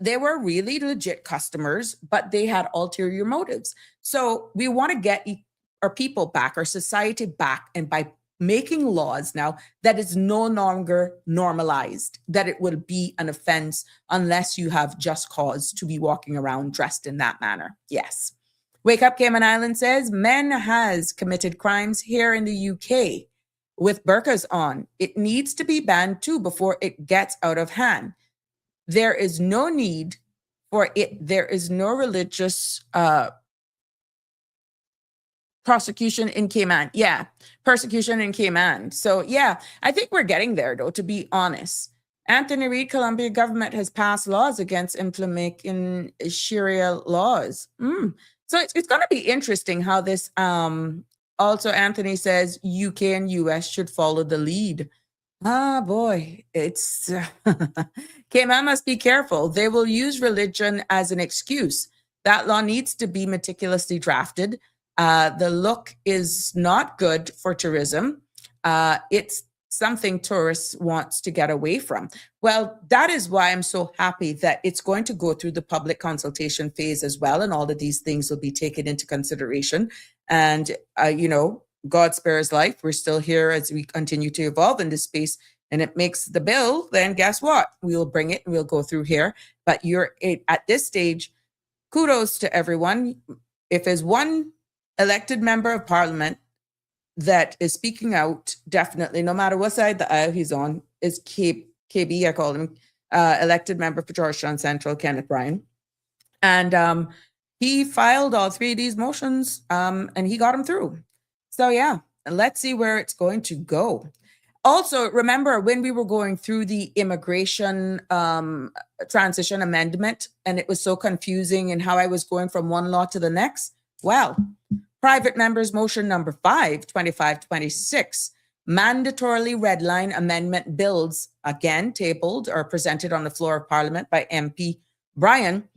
they were really legit customers, but they had ulterior motives. So we want to get our people back, our society back, and by making laws now that is no longer normalized, that it will be an offense unless you have just cause to be walking around dressed in that manner. Yes. Wake Up Cayman Island says, men has committed crimes here in the UK with burqas on. It needs to be banned too before it gets out of hand. There is no need for it. There is no religious prosecution in Cayman. Yeah, persecution in Cayman. So yeah, I think we're getting there though, to be honest. Anthony Reid, Colombia government has passed laws against implementing Sharia laws. So it's going to be interesting how this, also Anthony says UK and US should follow the lead. Ah, boy, it's, Cayman must be careful. They will use religion as an excuse. That law needs to be meticulously drafted. The look is not good for tourism. It's something tourists wants to get away from. Well, that is why I'm so happy that it's going to go through the public consultation phase as well, and all of these things will be taken into consideration. And God spare his life. We're still here as we continue to evolve in this space, and it makes the bill. Then guess what? We'll bring it and we'll go through here. But at this stage, kudos to everyone. If there's one elected member of parliament that is speaking out, definitely, no matter what side of the aisle he's on, is KB, I call him, elected member for Georgetown Central, Kenneth Bryan. And he filed all three of these motions, and he got them through. So yeah, let's see where it's going to go. Also, remember when we were going through the immigration transition amendment, and it was so confusing and how I was going from one law to the next? Well, private members motion number 5, 2526, mandatorily redline amendment bills, again tabled or presented on the floor of Parliament by MP Bryan.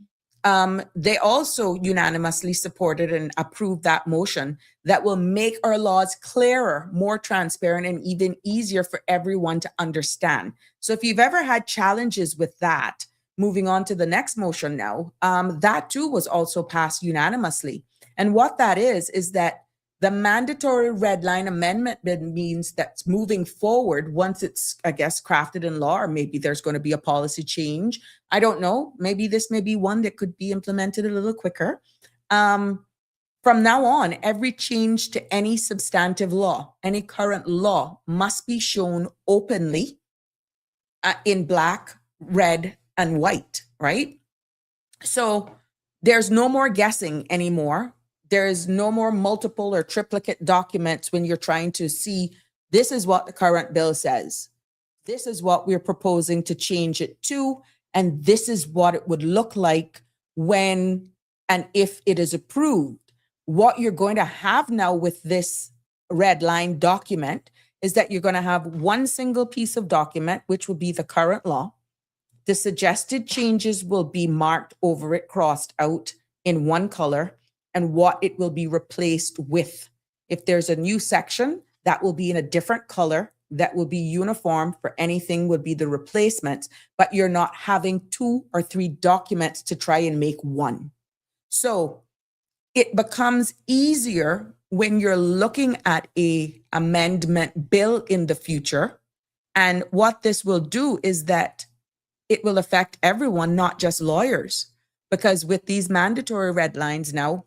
They also unanimously supported and approved that motion that will make our laws clearer, more transparent, and even easier for everyone to understand. So if you've ever had challenges with that, moving on to the next motion now, that too was also passed unanimously. And what that is that the mandatory red line amendment means that's moving forward once it's, I guess, crafted in law, or maybe there's going to be a policy change. I don't know. Maybe this may be one that could be implemented a little quicker. From now on, every change to any substantive law, any current law, must be shown openly in black, red, and white, right? So there's no more guessing anymore. There is no more multiple or triplicate documents when you're trying to see, this is what the current bill says. This is what we're proposing to change it to. And this is what it would look like when and if it is approved. What you're going to have now with this red line document is that you're going to have one single piece of document, which will be the current law. The suggested changes will be marked over it, crossed out in one color, and what it will be replaced with. If there's a new section, that will be in a different color, that will be uniform for anything would be the replacements, but you're not having 2 or 3 documents to try and make one. So it becomes easier when you're looking at a amendment bill in the future. And what this will do is that it will affect everyone, not just lawyers, because with these mandatory red lines now,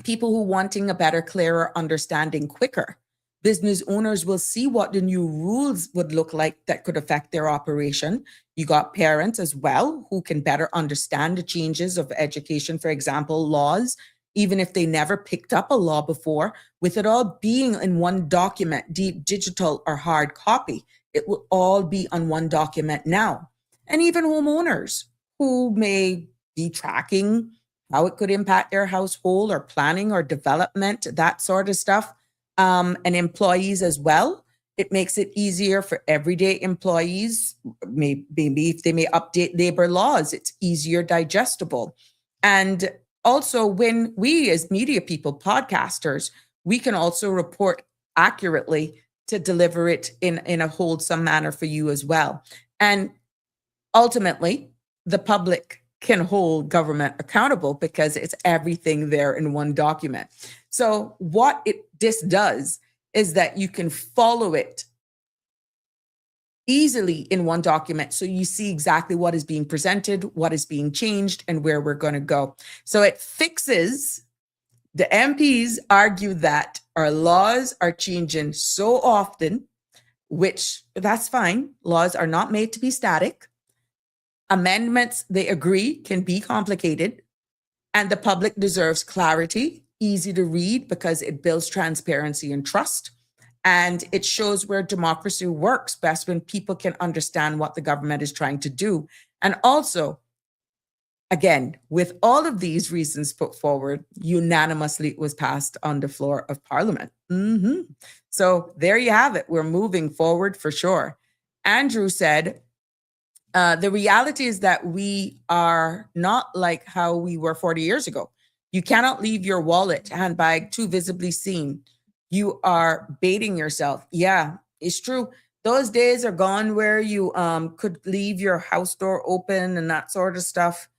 people who wanting a better, clearer understanding quicker, business owners will see what the new rules would look like that could affect their operation. You got parents as well who can better understand the changes of education, for example, laws, even if they never picked up a law before, with it all being in one document, digital or hard copy, it will all be on one document now. And even homeowners who may be tracking how it could impact their household or planning or development, that sort of stuff, and employees as well. It makes it easier for everyday employees. Maybe if they may update labor laws, it's easier digestible. And also, when we as media people, podcasters, we can also report accurately to deliver it in a wholesome manner for you as well. And ultimately, the public can hold government accountable because it's everything there in one document. So what this does is that you can follow it easily in one document. So you see exactly what is being presented, what is being changed, and where we're going to go. So it fixes, the MPs argue that our laws are changing so often, which that's fine. Laws are not made to be static. Amendments, they agree, can be complicated. And the public deserves clarity, easy to read, because it builds transparency and trust. And it shows where democracy works best when people can understand what the government is trying to do. And also, again, with all of these reasons put forward, unanimously it was passed on the floor of Parliament. So there you have it. We're moving forward for sure. Andrew said, the reality is that we are not like how we were 40 years ago. You cannot leave your wallet, handbag too visibly seen. You are baiting yourself. Yeah, it's true. Those days are gone where you could leave your house door open and that sort of stuff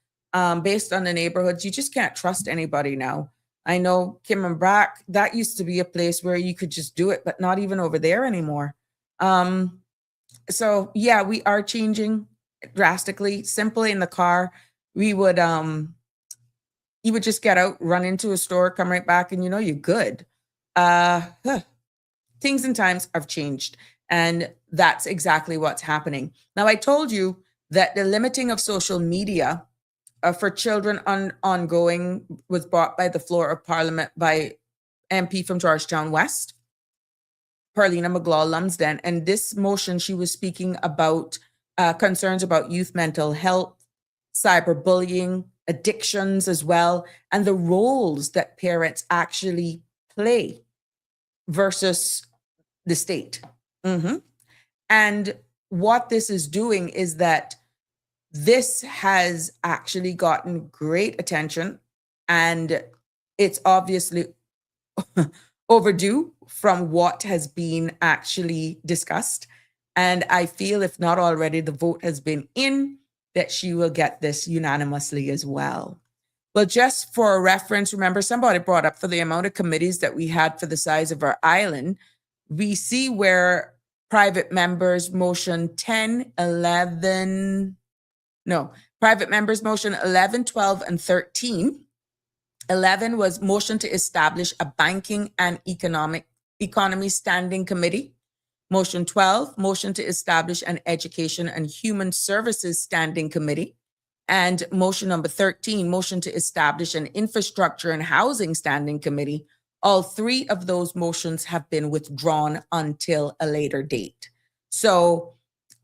based on the neighborhoods. You just can't trust anybody now. I know Kim and Brack, that used to be a place where you could just do it, but not even over there anymore. So yeah, we are changing drastically. Simply in the car, we would you would just get out, run into a store, come right back, and you're good. Things and times have changed, and that's exactly what's happening. Now, I told you that the limiting of social media for children ongoing was brought by the floor of Parliament by MP from Georgetown West, Perlina McGlaw-Lumsden. And this motion, she was speaking about concerns about youth mental health, cyberbullying, addictions as well, and the roles that parents actually play versus the state. And what this is doing is that this has actually gotten great attention, and it's obviously overdue from what has been actually discussed. And I feel, if not already, the vote has been in that she will get this unanimously as well. Well, just for a reference, remember somebody brought up for the amount of committees that we had for the size of our island, we see where private members motion 10, 11, no, private members motion 11, 12, and 13. 11 was motion to establish a banking and economy standing committee. Motion 12, motion to establish an education and human services standing committee. And motion number 13, motion to establish an infrastructure and housing standing committee. All three of those motions have been withdrawn until a later date. So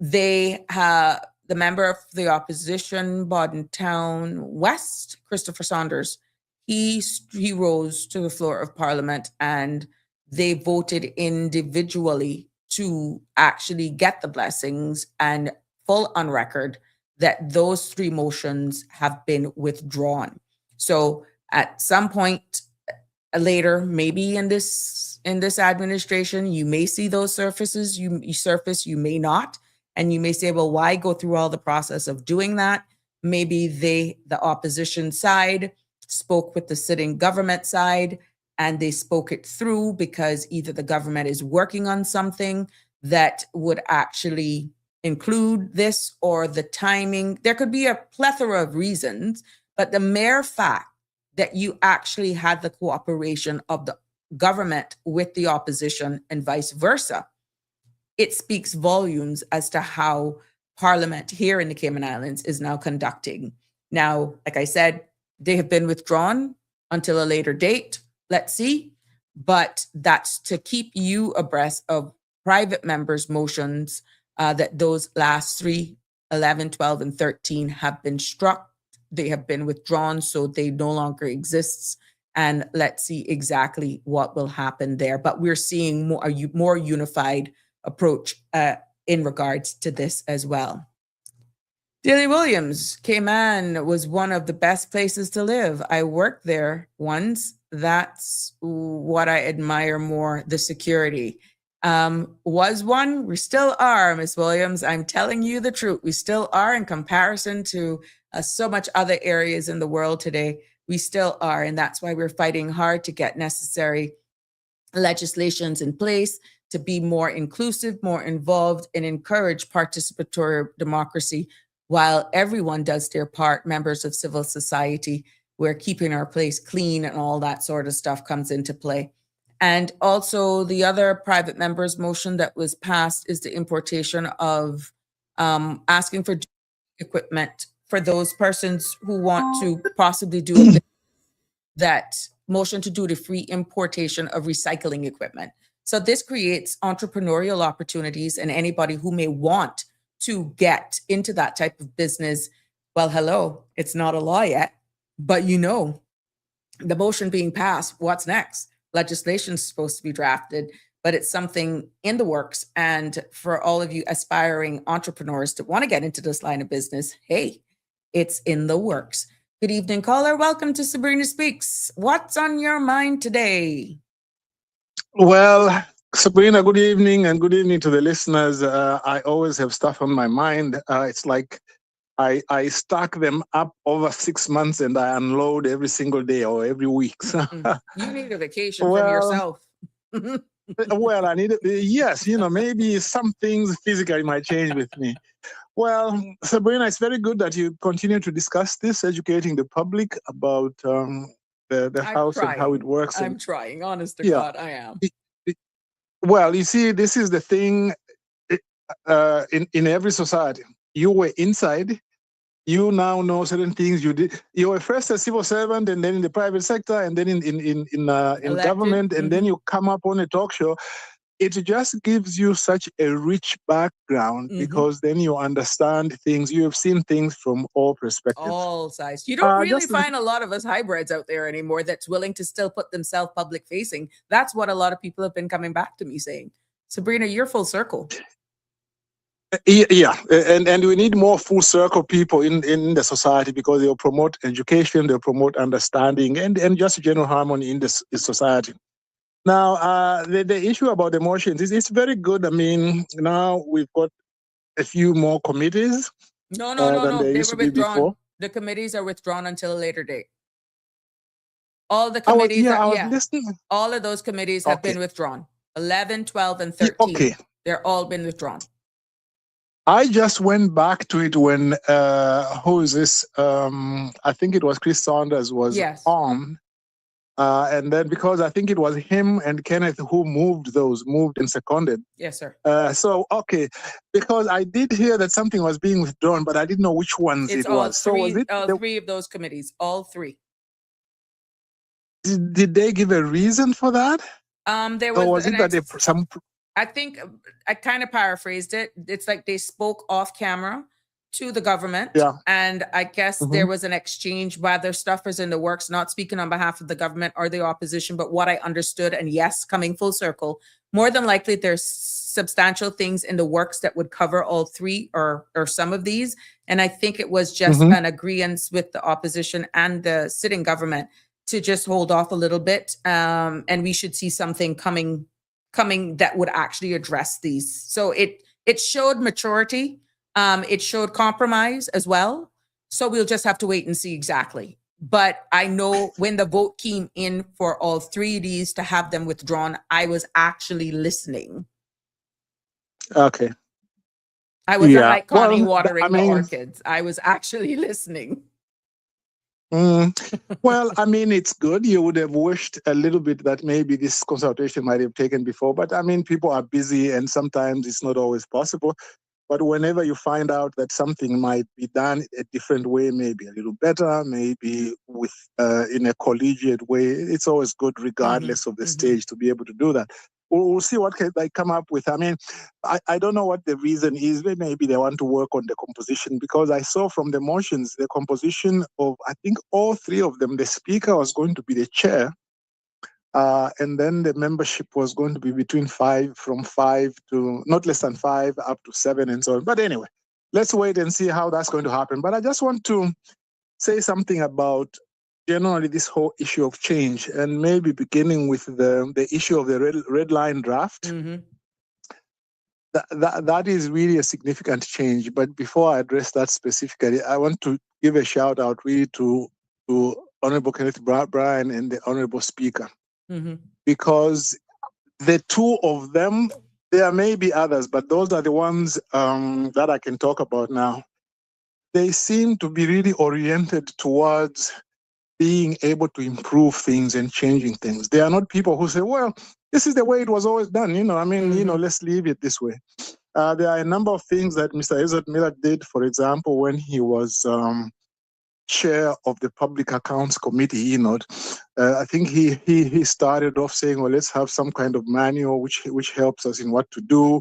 they have the member of the opposition, Bordentown West, Christopher Saunders, he rose to the floor of Parliament, and they voted individually to actually get the blessings and full on record that those three motions have been withdrawn. So at some point later, maybe in this administration, you may see those surfaces, you surface, you may not. And you may say, well, why go through all the process of doing that? Maybe the opposition side spoke with the sitting government side, and they spoke it through because either the government is working on something that would actually include this, or the timing. There could be a plethora of reasons, but the mere fact that you actually had the cooperation of the government with the opposition and vice versa, it speaks volumes as to how Parliament here in the Cayman Islands is now conducting. Now, like I said, they have been withdrawn until a later date. Let's see. But that's to keep you abreast of private members' motions that those last three, 11, 12, and 13 have been struck. They have been withdrawn, so they no longer exist. And let's see exactly what will happen there. But we're seeing a more unified approach in regards to this as well. Dilly Williams, Cayman was one of the best places to live. I worked there once. That's what I admire more, the security. Was one, we still are, Miss Williams. I'm telling you the truth. We still are in comparison to so much other areas in the world today. We still are. And that's why we're fighting hard to get necessary legislations in place to be more inclusive, more involved, and encourage participatory democracy while everyone does their part, members of civil society, where keeping our place clean and all that sort of stuff comes into play. And also the other private members motion that was passed is the importation of asking for equipment for those persons who want to possibly do that motion to do the free importation of recycling equipment. So this creates entrepreneurial opportunities, and anybody who may want to get into that type of business, well, hello, it's not a law yet, but the motion being passed, what's next? Legislation is supposed to be drafted, but it's something in the works. And for all of you aspiring entrepreneurs to want to get into this line of business, hey, it's in the works. Good evening, caller. Welcome to Sabrina Speaks. What's on your mind today? Well, Sabrina, good evening, and good evening to the listeners. I always have stuff on my mind. It's like I stack them up over 6 months and I unload every single day or every week. So, You need a vacation from well, yourself. well, I need yes, maybe some things physically might change with me. Well, Sabrina, it's very good that you continue to discuss this, educating the public about the I'm house and how it trying. works. I'm And trying. Honest to yeah, God, I am. it- it- well, you see, this is the thing in every society. You were inside. You now know certain things. You did. You were first a civil servant, and then in the private sector, and then in Elected. government, and then you come up on a talk show. It just gives you such a rich background because then you understand things. You have seen things from all perspectives. All sides. You don't really Just find a lot of us hybrids out there anymore that's willing to still put themselves public facing. That's what a lot of people have been coming back to me saying. Sabrina, you're full circle. yeah, and we need more full circle people in the society because they'll promote education, they'll promote understanding, and just general harmony in this society. Now, the issue about the motions is it's very good. I mean, now we've got a few more committees than No. there They used were to be withdrawn. before. The committees are withdrawn until a later date. All the I was committees I are, was listening. all of those committees have Okay, been withdrawn. 11, 12, and 13. okay. They're all been withdrawn. I just went back to it when who is this? I think it was Chris Saunders was Yes. on. And then because I think it was him and Kenneth who moved and seconded. Yes, sir. So, okay, because I did hear that something was being withdrawn, but I didn't know which ones It's it all was. So was three, it, three of those committees, all three. did they give a reason for that? There Or was was it that some, I think I kind of paraphrased it. It's like they spoke off camera to the government. yeah. And I guess there was an exchange whether stuff is in the works, not speaking on behalf of the government or the opposition, but what I understood, and yes, coming full circle, more than likely there's substantial things in the works that would cover all three or some of these. And I think it was just an agreement with the opposition and the sitting government to just hold off a little bit. And we should see something coming that would actually address these. So it showed maturity. It showed compromise as well. So we'll just have to wait and see exactly. But I know when the vote came in for all three of these to have them withdrawn, I was actually listening. Okay. I wasn't like Connie Well, watering the orchids. I was actually listening. Well, I mean, it's good. You would have wished a little bit that maybe this consultation might have taken before, but I mean, people are busy and sometimes it's not always possible. But whenever you find out that something might be done a different way, maybe a little better, maybe with in a collegiate way, it's always good, regardless of the stage, to be able to do that. We'll see what they come up with. I mean, I don't know what the reason is. Maybe they want to work on the composition, because I saw from the motions the composition of, I think, all three of them. The speaker was going to be the chair. And then the membership was going to be from five to not less than five, up to seven, and so on. But anyway, let's wait and see how that's going to happen. But I just want to say something about generally this whole issue of change, and maybe beginning with the issue of the red line draft. That is really a significant change. But before I address that specifically, I want to give a shout out really to Honorable Kenneth Bryan and the Honorable Speaker. Because the two of them, there may be others, but those are the ones that I can talk about now. They seem to be really oriented towards being able to improve things and changing things. They are not people who say, well, this is the way it was always done. Let's leave it this way. There are a number of things that Mr. Ezra Miller did, for example, when he was chair of the Public Accounts Committee. I think he started off saying, well, let's have some kind of manual which helps us in what to do.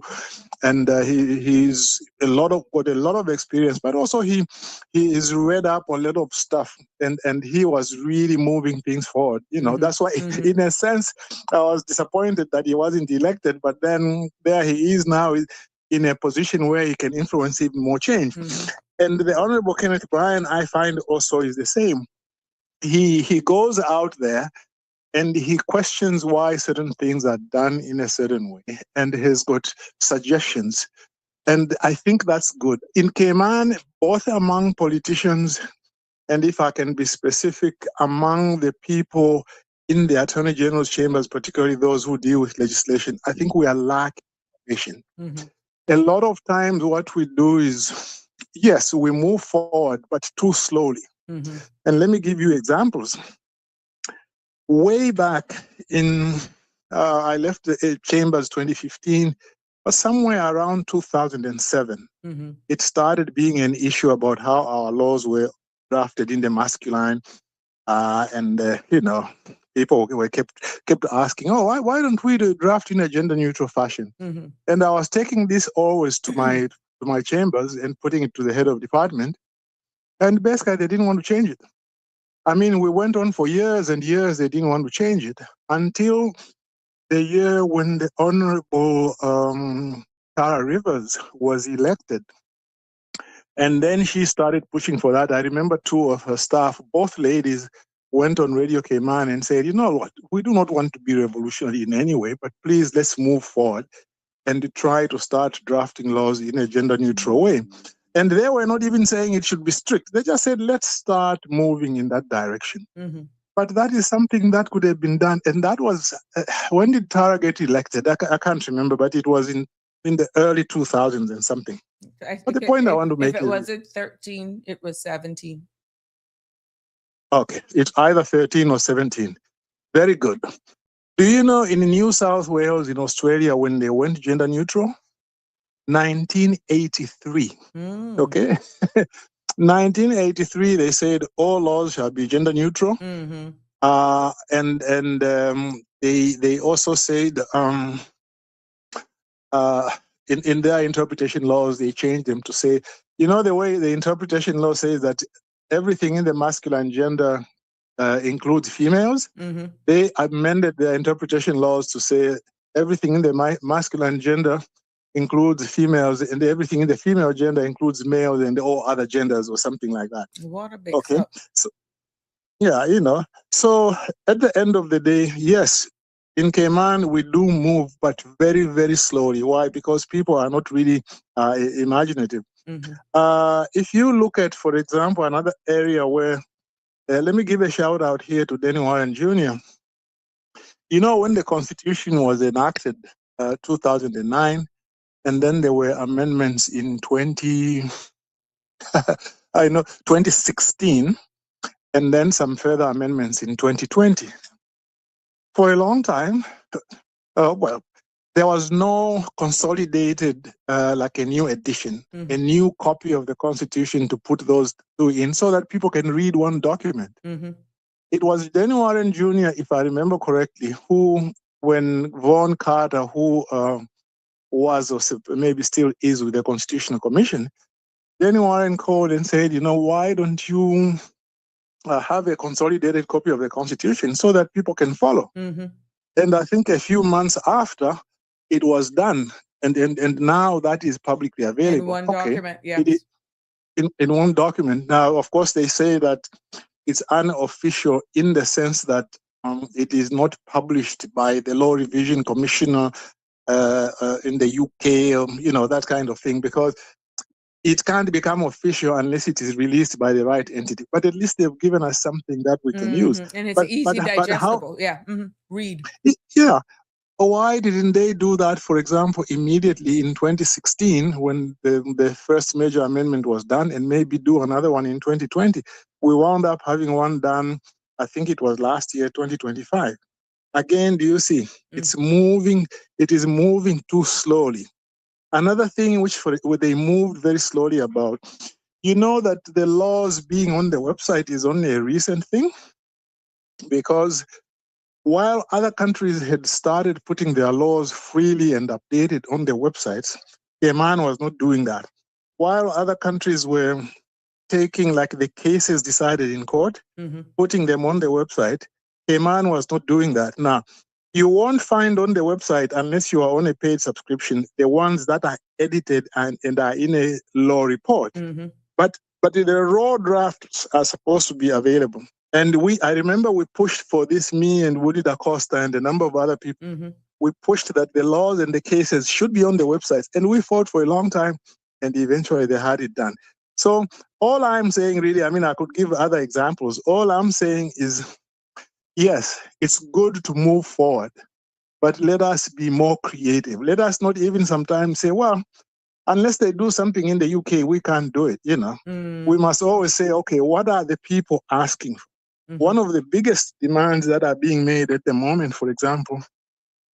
And he's got a lot of experience, but also he is read up on a lot of stuff, and he was really moving things forward. That's why, in a sense, I was disappointed that he wasn't elected, but then there he is now in a position where he can influence even more change. And the Honorable Kenneth Bryan, I find also is the same. He goes out there and he questions why certain things are done in a certain way, and has got suggestions. And I think that's good. In Cayman, both among politicians, and if I can be specific, among the people in the Attorney General's chambers, particularly those who deal with legislation, I think we are lacking vision. A lot of times what we do is, yes, we move forward, but too slowly. And let me give you examples. Way back in, I left the chambers 2015, but somewhere around 2007, it started being an issue about how our laws were drafted in the masculine, and people were kept asking, "Oh, why don't we draft in a gender neutral fashion?" And I was taking this always to my chambers and putting it to the head of department, and basically they didn't want to change it. I mean, we went on for years and years. They didn't want to change it until the year when the Honorable Tara Rivers was elected. And then she started pushing for that. I remember two of her staff, both ladies, went on Radio Cayman and said, "You know what, we do not want to be revolutionary in any way, but please let's move forward and try to start drafting laws in a gender neutral way." And they were not even saying it should be strict. They just said, let's start moving in that direction. But that is something that could have been done. And that was, when did Tara get elected? I can't remember, but it was in the early 2000s and something. But the point I want to make is... If it wasn't 13, it was 17. Okay, it's either 13 or 17. Very good. Do you know in New South Wales, in Australia, when they went gender neutral? 1983. Okay. 1983, they said all laws shall be gender neutral. And they also said in their interpretation laws, they changed them to say, the way the interpretation law says that everything in the masculine gender includes females. They amended their interpretation laws to say everything in the masculine gender includes females, and everything in the female gender includes males and all other genders, or something like that. What a big okay. So, yeah, So at the end of the day, yes, in Cayman we do move, but very, very slowly. Why? Because people are not really imaginative. If you look at, for example, another area where, let me give a shout out here to Denny Warren Jr. When the Constitution was enacted, 2009, and then there were amendments in 2016, and then some further amendments in 2020. For a long time, there was no consolidated, like a new edition, a new copy of the Constitution to put those two in so that people can read one document. It was Denny Warren Jr., if I remember correctly, who, when Vaughn Carter, who was or maybe still is with the Constitutional Commission, Denny Warren called and said, why don't you have a consolidated copy of the Constitution so that people can follow? And I think a few months after, it was done. And now that is publicly available. In one document, yes. In one document. Now, of course, they say that it's unofficial in the sense that it is not published by the Law Revision Commissioner in the UK, that kind of thing, because it can't become official unless it is released by the right entity. But at least they've given us something that we can use. And it's easy digestible. Read. Yeah. Why didn't they do that, for example, immediately in 2016 when the first major amendment was done, and maybe do another one in 2020? We wound up having one done, I think it was last year, 2025. Again, do you see? It's moving. It is moving too slowly. Another thing which they moved very slowly about, that the laws being on the website is only a recent thing, because while other countries had started putting their laws freely and updated on their websites, Cayman was not doing that. While other countries were taking like the cases decided in court, putting them on the website, Cayman was not doing that. Now, you won't find on the website, unless you are on a paid subscription, the ones that are edited and are in a law report. But the raw drafts are supposed to be available. And I remember we pushed for this, me and Woody Da Costa and a number of other people. Mm-hmm. We pushed that the laws and the cases should be on the websites. And we fought for a long time, and eventually they had it done. So all I'm saying, really, I mean, I could give other examples. All I'm saying is, yes, it's good to move forward, but let us be more creative. Let us not even sometimes say, well, unless they do something in the UK, we can't do it, We must always say, okay, what are the people asking for? Mm-hmm. One of the biggest demands that are being made at the moment, for example,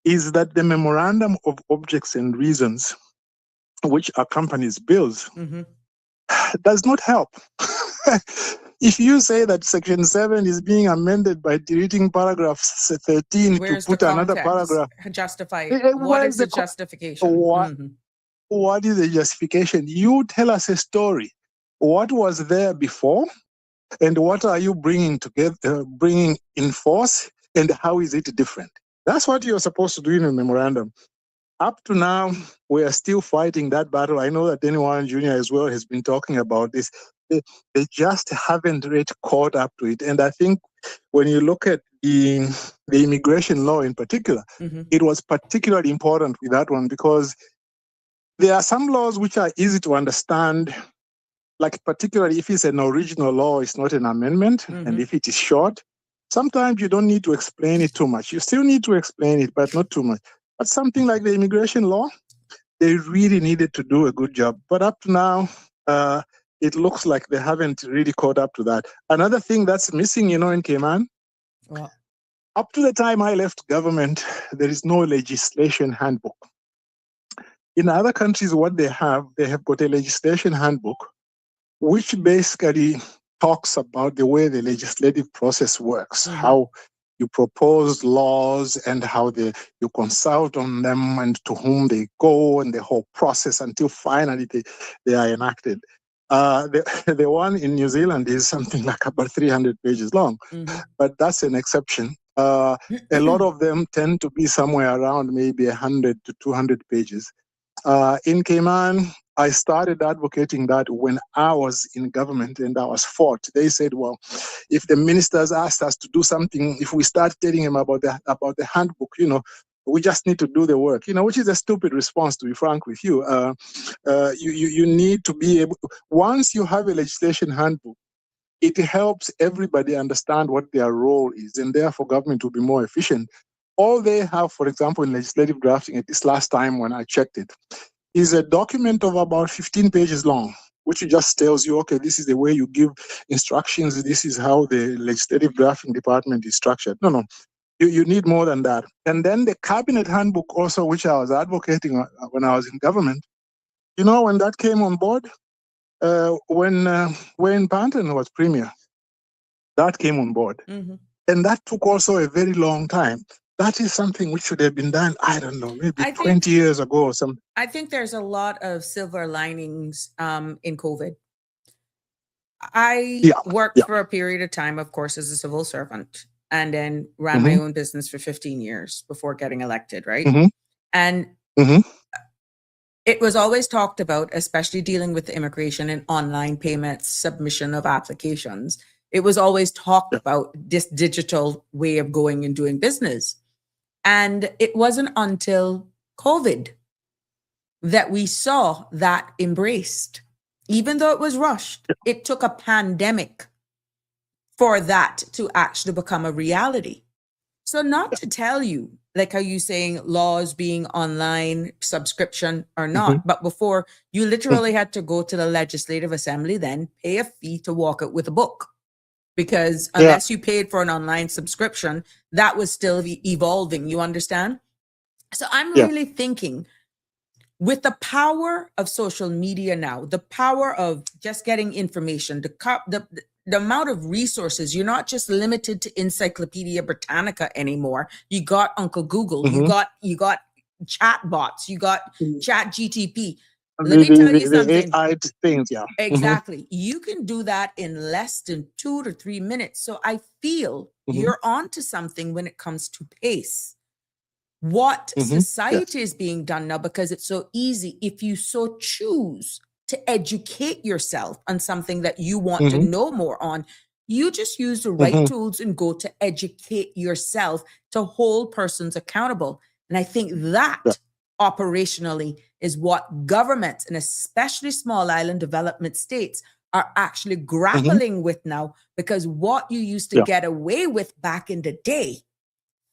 is that the memorandum of objects and reasons, which accompanies bills, Mm-hmm. does not help. If you say that Section 7 is being amended by deleting paragraph 13 Where's to put the another context? paragraph, Justify it. What is the justification? What is the justification? You tell us a story. What was there before, and what are you bringing together, bringing in force, and how is it different? That's what you're supposed to do in a memorandum. Up to now, we are still fighting that battle. I know that anyone Jr. as well has been talking about this. They just haven't really caught up to it. And I think when you look at the immigration law in particular, it was particularly important with that one because there are some laws which are easy to understand, like particularly if it's an original law, it's not an amendment, and if it is short, sometimes you don't need to explain it too much. You still need to explain it, but not too much. But something like the immigration law, they really needed to do a good job. But up to now, it looks like they haven't really caught up to that. Another thing that's missing, in Cayman, up to the time I left government, there is no legislation handbook. In other countries, what they have got a legislation handbook, which basically talks about the way the legislative process works, how you propose laws and how you consult on them and to whom they go and the whole process until finally they are enacted. The one in New Zealand is something like about 300 pages long, but that's an exception. A lot of them tend to be somewhere around maybe 100 to 200 pages. In Cayman, I started advocating that when I was in government and I was fought. They said, well, if the ministers asked us to do something, if we start telling them about the handbook, we just need to do the work, which is a stupid response, to be frank with you. You need to be able, once you have a legislation handbook, it helps everybody understand what their role is, and therefore government will be more efficient. All they have, for example, in legislative drafting, at this last time when I checked it, is a document of about 15 pages long, which just tells you, okay, this is the way you give instructions. This is how the legislative drafting department is structured. No. You need more than that. And then the cabinet handbook also, which I was advocating when I was in government, when that came on board, when Wayne Panton was premier, that came on board. And that took also a very long time. That is something which should have been done, I don't know, maybe 20 years ago or something. I think there's a lot of silver linings in COVID. I worked for a period of time, of course, as a civil servant, and then ran my own business for 15 years before getting elected, right? And it was always talked about, especially dealing with immigration and online payments, submission of applications. It was always talked about this digital way of going and doing business. And it wasn't until COVID that we saw that embraced. Even though it was rushed, it took a pandemic for that to actually become a reality. So not to tell you, like how you saying laws being online, subscription or not, but before you literally had to go to the Legislative Assembly, then pay a fee to walk out with a book. Because unless you paid for an online subscription, that was still evolving. You understand? So I'm really thinking with the power of social media now, the power of just getting information, the amount of resources, you're not just limited to Encyclopedia Britannica anymore. You got Uncle Google, you got chat bots, you got Chat GTP. Let me tell you something. AI things, Exactly. You can do that in less than 2 to 3 minutes. So I feel you're onto something when it comes to pace. What society is being done now, because it's so easy, if you so choose to educate yourself on something that you want to know more on, You just use the right tools and go to educate yourself to hold persons accountable. And I think that operationally is what governments, and especially small island development states, are actually grappling with now, because what you used to get away with back in the day,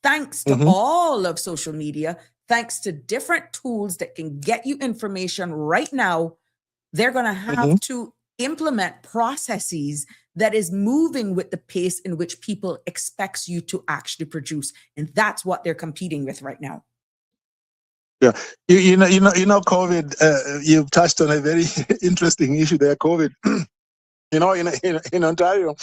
thanks to all of social media, thanks to different tools that can get you information right now, they're going to have to implement processes that is moving with the pace in which people expects you to actually produce. And that's what they're competing with right now. Yeah, you know, COVID. You've touched on a very interesting issue there. COVID. In Ontario,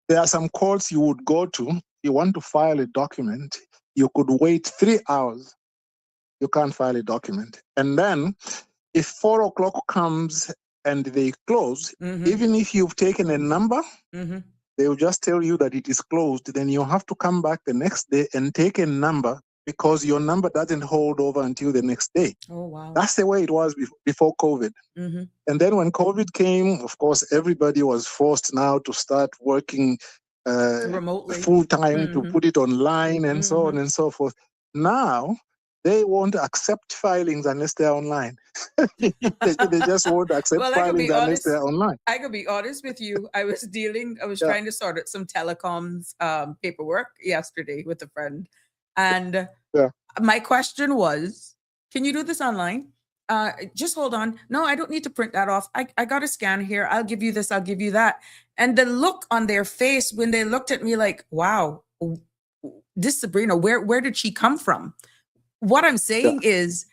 there are some courts you would go to. You want to file a document, you could wait 3 hours. You can't file a document, and then if 4 o'clock comes and they close, even if you've taken a number, they will just tell you that it is closed. Then you have to come back the next day and take a number, because your number doesn't hold over until the next day. Oh, wow. That's the way it was before COVID. And then when COVID came, of course, everybody was forced now to start working remotely, full time, to put it online and so on and so forth. Now, they won't accept filings unless they're online. they just won't accept filings unless they're online. I could be honest with you. I was trying to sort out some telecoms paperwork yesterday with a friend. And my question was, can you do this online? Just hold on. No, I don't need to print that off. I got a scan here. I'll give you this. I'll give you that. And the look on their face when they looked at me like, wow, this Sabrina, where did she come from? What I'm saying is,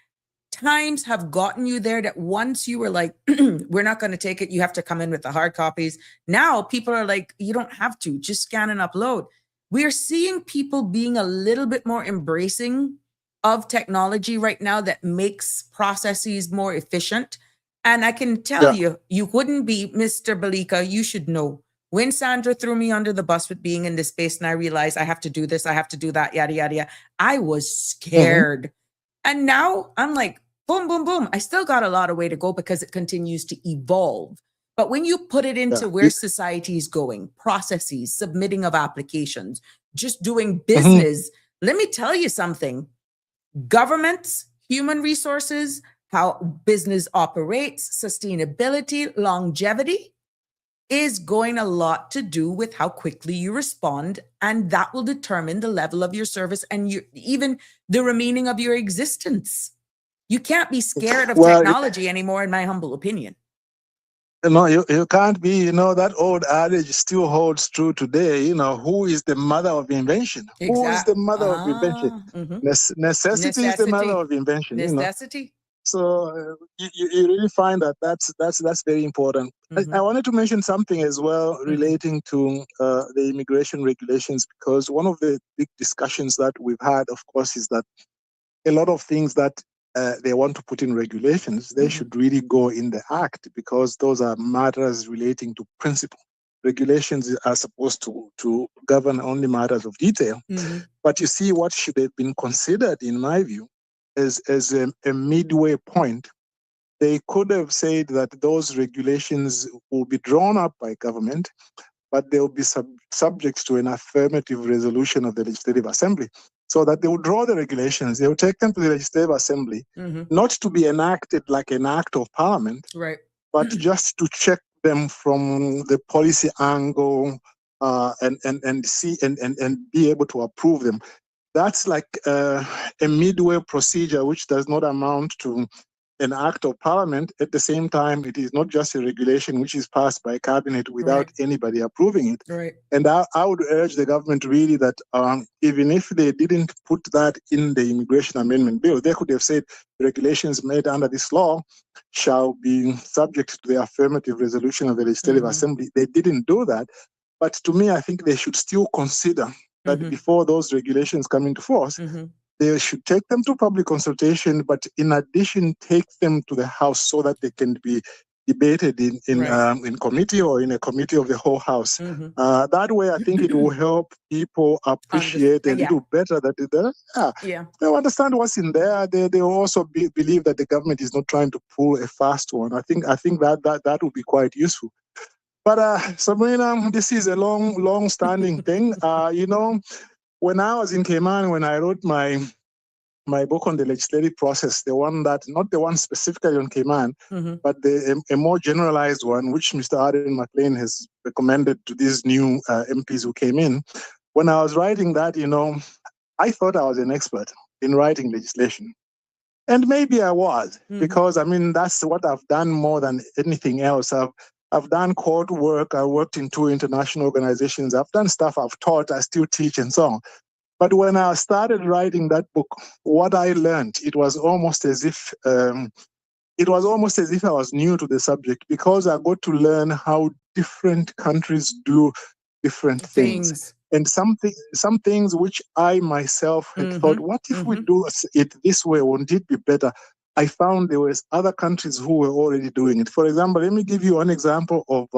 times have gotten you there that once you were like, we're not going to take it, you have to come in with the hard copies. Now people are like, you don't have to, just scan and upload. We're seeing people being a little bit more embracing of technology right now that makes processes more efficient. And I can tell you, you wouldn't be Mr. Balika. You should know. When Sandra threw me under the bus with being in this space and I realized I have to do this, I have to do that, yada, yada, yada, I was scared. And now I'm like, boom, boom, boom. I still got a lot of way to go because it continues to evolve. But when you put it into where society is going, processes, submitting of applications, just doing business, let me tell you something. Governments, human resources, how business operates, sustainability, longevity is going a lot to do with how quickly you respond. And that will determine the level of your service and even the remaining of your existence. You can't be scared of technology anymore, in my humble opinion. No, you can't be. That old adage still holds true today. Who is the mother of invention? Who is the mother of invention? Necessity is the mother of invention. Necessity. So you really find that's very important. I wanted to mention something as well relating to the immigration regulations, because one of the big discussions that we've had, of course, is that a lot of things that they want to put in regulations, they should really go in the act, because those are matters relating to principle. Regulations are supposed to govern only matters of detail. But you see, what should have been considered, in my view, as a midway point. They could have said that those regulations will be drawn up by government, but they will be subject to an affirmative resolution of the Legislative Assembly, so that they will draw the regulations, they will take them to the Legislative Assembly, not to be enacted like an act of Parliament, but just to check them from the policy angle and see and be able to approve them. That's like a midway procedure, which does not amount to an act of Parliament. At the same time, it is not just a regulation which is passed by cabinet without anybody approving it. And I would urge the government really that even if they didn't put that in the Immigration Amendment Bill, they could have said regulations made under this law shall be subject to the affirmative resolution of the Legislative Assembly. They didn't do that. But to me, I think they should still consider that before those regulations come into force, they should take them to public consultation, but in addition, take them to the House so that they can be debated in committee or in a committee of the whole House. That way, I think it will help people appreciate a little better that they understand what's in there. They also believe that the government is not trying to pull a fast one. I think that would be quite useful. But Sabrina, this is a long-standing thing. When I was in Cayman, when I wrote my book on the legislative process, not the one specifically on Cayman, but a more generalized one, which Mr. Arden McLean has recommended to these new MPs who came in. When I was writing that, I thought I was an expert in writing legislation. And maybe I was, because that's what I've done more than anything else. I've done court work. I worked in 2 international organizations. I've done stuff. I've taught. I still teach and so on. But when I started writing that book, what I learned, it was almost as if I was new to the subject, because I got to learn how different countries do different things. And some things which I myself had thought, what if we do it this way? Won't it be better? I found there was other countries who were already doing it. For example, let me give you one example of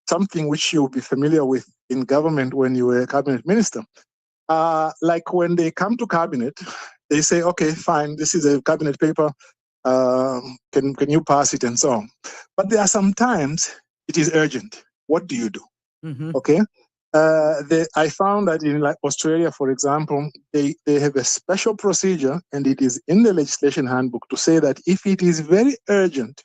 something which you'll be familiar with in government when you were a cabinet minister. Like when they come to cabinet, they say, okay, fine, this is a cabinet paper. Can you pass it and so on? But there are sometimes it is urgent. What do you do? Okay. I found that in like Australia, for example, they have a special procedure, and it is in the legislation handbook to say that if it is very urgent,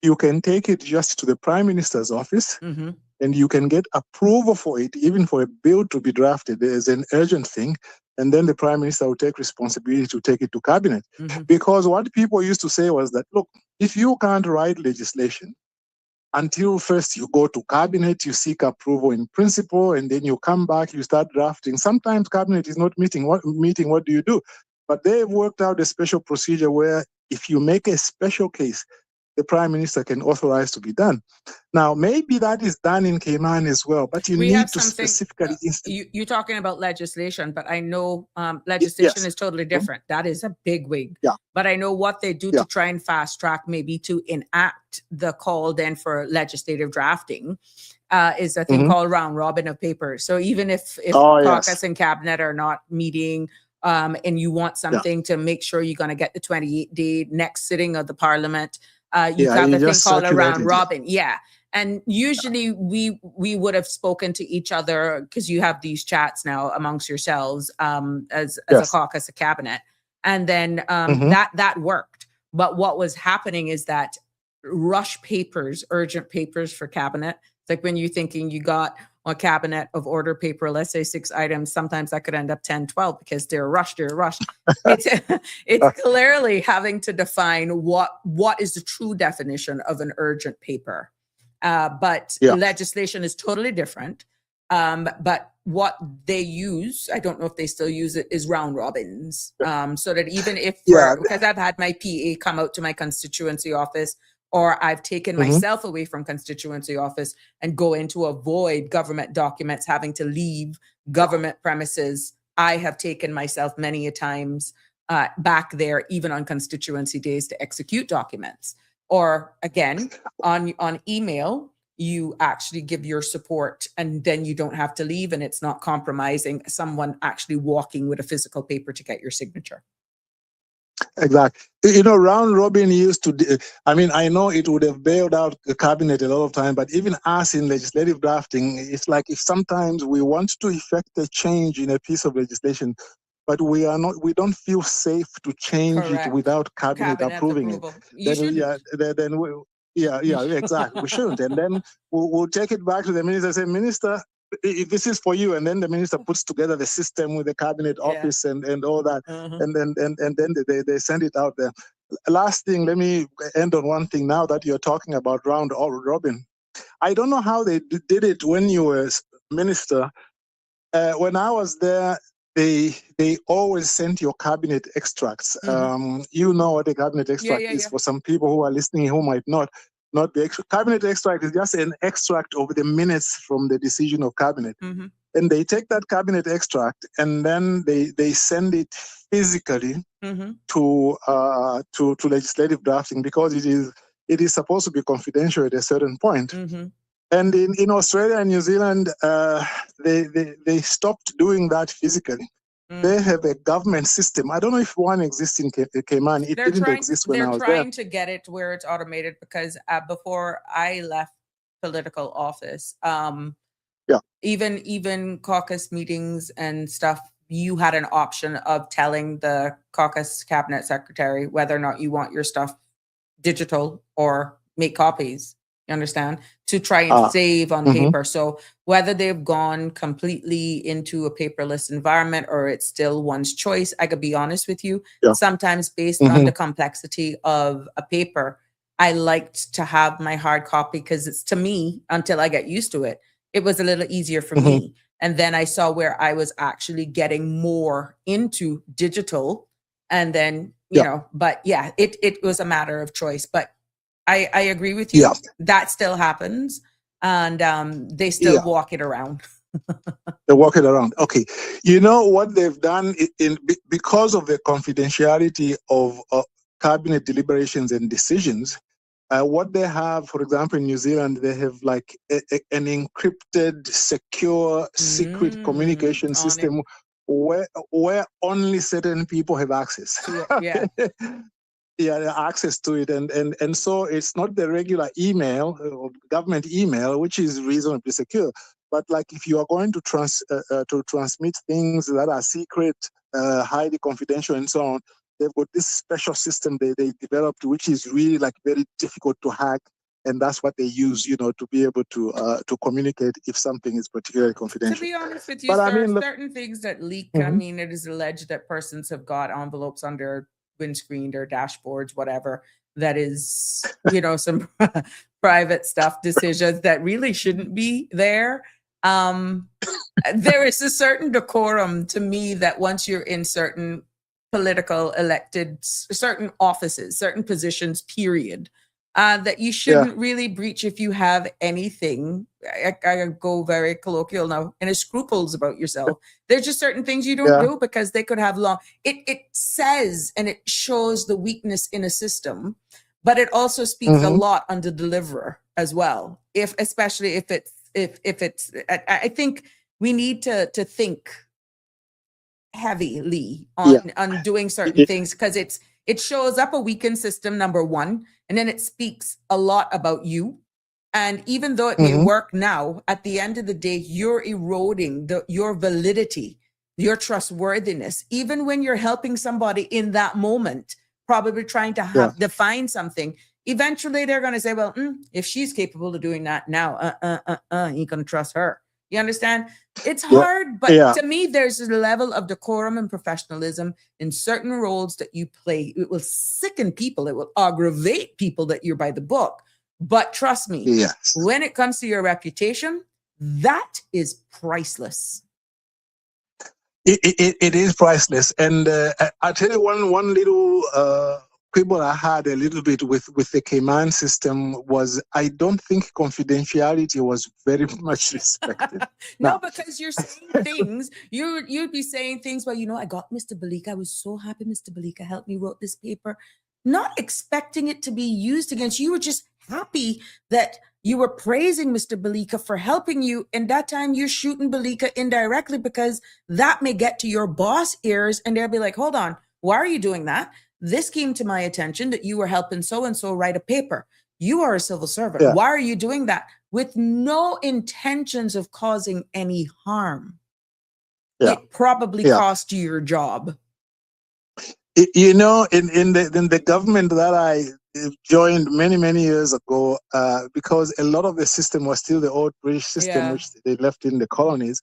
you can take it just to the Prime Minister's office, and you can get approval for it, even for a bill to be drafted. There is an urgent thing, and then the Prime Minister will take responsibility to take it to cabinet. Because what people used to say was that, look, if you can't write legislation until first you go to cabinet, you seek approval in principle, and then you come back, you start drafting. Sometimes cabinet is not meeting. What do you do? But they've worked out a special procedure where if you make a special case, the Prime Minister can authorize to be done. Now, maybe that is done in Cayman as well, but you need to specifically... You're talking about legislation, but I know legislation is totally different. That is a big wig. Yeah. But I know what they do to try and fast track, maybe to enact the call then for legislative drafting, is a thing called round robin of papers. So even if caucus and cabinet are not meeting, and you want something to make sure you're going to get the 28-day next sitting of the parliament, you have a thing called a round robin. Yeah. And usually we would have spoken to each other, because you have these chats now amongst yourselves as a caucus, a cabinet. And then that worked. But what was happening is that rush papers, urgent papers for cabinet, it's like when you're thinking you got a cabinet of order paper, let's say 6 items, sometimes that could end up 10, 12 because they're rushed. It's clearly having to define what is the true definition of an urgent paper. But legislation is totally different. But what they use, I don't know if they still use it, is round robins. So that even if, because I've had my PA come out to my constituency office, or I've taken myself away from constituency office and go in to avoid government documents, having to leave government premises. I have taken myself many a times back there, even on constituency days, to execute documents. Or again, on email, you actually give your support, and then you don't have to leave, and it's not compromising someone actually walking with a physical paper to get your signature. Exactly. Round robin used to, I know it would have bailed out the cabinet a lot of time, but even us in legislative drafting, it's like if sometimes we want to effect a change in a piece of legislation, but we don't feel safe to change it without cabinet approving it. Exactly. We shouldn't. And then we'll take it back to the minister and say, Minister, this is for you. And then the minister puts together the system with the cabinet office and all that. And then they send it out there. Last thing, let me end on one thing now that you're talking about round robin. I don't know how they did it when you were minister. When I was there, they always sent your cabinet extracts. You know what a cabinet extract is for some people who are listening who might not be. Cabinet extract is just an extract of the minutes from the decision of cabinet. And they take that cabinet extract and then they send it physically to legislative drafting, because it is supposed to be confidential at a certain point. And in Australia and New Zealand, they stopped doing that physically. They have a government system. I don't know if one exists in Cayman. It didn't exist when I was there. They're trying to get it where it's automated, because before I left political office. Yeah. Even caucus meetings and stuff, you had an option of telling the caucus cabinet secretary whether or not you want your stuff digital or make copies. You understand? To try and save on paper. So whether they've gone completely into a paperless environment or it's still one's choice, I could be honest with you. Yeah. Sometimes based on the complexity of a paper, I liked to have my hard copy because it's, to me, until I get used to it, it was a little easier for me. And then I saw where I was actually getting more into digital. And then, you know, but yeah, it was a matter of choice. But I agree with you. Yeah. That still happens. And they still walk it around. They walk it around. Okay. You know what they've done because of the confidentiality of cabinet deliberations and decisions, what they have, for example, in New Zealand, they have like an encrypted, secure, secret communication system where only certain people have access. Yeah. Access to it, and so it's not the regular email or government email, which is reasonably secure. But like if you are going to transmit things that are secret, highly confidential, and so on, they've got this special system they developed, which is really like very difficult to hack, and that's what they use, you know, to be able to communicate if something is particularly confidential. To be honest with you, but there are certain things that leak. I mean, it is alleged that persons have got envelopes under windscreen or dashboards, whatever, that is, you know, some private stuff, decisions that really shouldn't be there. There is a certain decorum to me that once you're in certain political elected, certain offices, certain positions, period, that you shouldn't really breach if you have anything. I go very colloquial now, any scruples about yourself. There's just certain things you don't do because they could have long. It says and it shows the weakness in a system, but it also speaks a lot on the deliverer as well. Especially if it's, I think we need to think heavily on doing certain things because it shows up a weakened system, number one, and then it speaks a lot about you. And even though it may work now, at the end of the day, you're eroding your validity, your trustworthiness, even when you're helping somebody in that moment, probably trying to define something. Eventually, they're going to say, well, if she's capable of doing that now, you can trust her. You understand? It's hard, but to me, there's a level of decorum and professionalism in certain roles that you play. It will sicken people. It will aggravate people that you're by the book. But trust me, when it comes to your reputation, that is priceless. It is priceless. And I'll tell you one little quibble I had a little bit with the Cayman system was I don't think confidentiality was very much respected. No, because you're saying things, you'd be saying things, well, you know, I got Mr. Balika. I was so happy Mr. Balika helped me wrote this paper, not expecting it to be used against you. You were just happy that you were praising Mr. Balika for helping you. And that time you're shooting Balika indirectly because that may get to your boss ears and they'll be like, hold on, why are you doing that? This came to my attention that you were helping so-and-so write a paper. You are a civil servant. Why are you doing that? With no intentions of causing any harm. It probably cost you your job. You know, in the government that I joined many years ago, because a lot of the system was still the old British system, which they left in the colonies.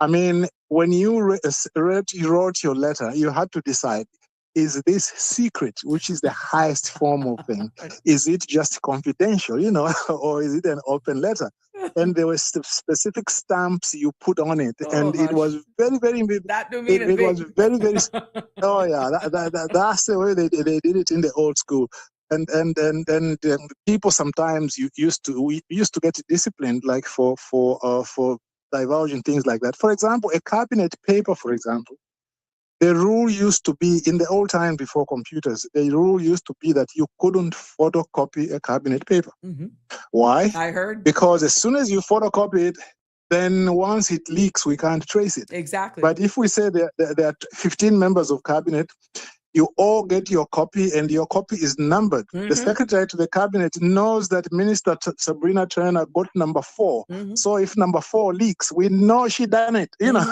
I mean, when you wrote your letter, you had to decide, is this secret, which is the highest form of thing? Is it just confidential, you know, or is it an open letter? And there were specific stamps you put on it, and it was very. That don't mean it was very. Oh yeah, that's the way they did it in the old school. And people sometimes we used to get disciplined, like for divulging things like that. For example, a cabinet paper, for example. The rule used to be, in the old time before computers, the rule used to be that you couldn't photocopy a cabinet paper. Why? I heard. Because as soon as you photocopy it, then once it leaks, we can't trace it. Exactly. But if we say there are 15 members of cabinet, you all get your copy, and your copy is numbered. The secretary to the cabinet knows that Minister Sabrina Turner got number 4. So if number 4 leaks, we know she done it. You know,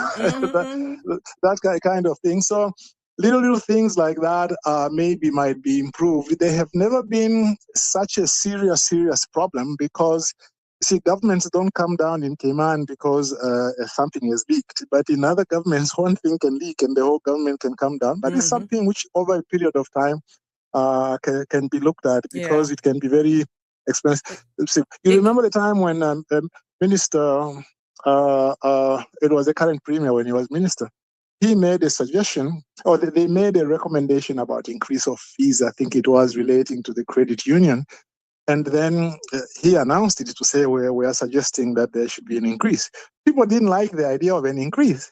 that kind of thing. So little things like that maybe might be improved. They have never been such a serious problem because, see, governments don't come down in Cayman because something is leaked. But in other governments, one thing can leak and the whole government can come down. But it's something which over a period of time can be looked at because it can be very expensive. See, you remember the time when Minister, it was the current Premier when he was Minister, he made a suggestion, or they made a recommendation about increase of fees. I think it was relating to the credit union. And then he announced it to say we are suggesting that there should be an increase. People didn't like the idea of an increase.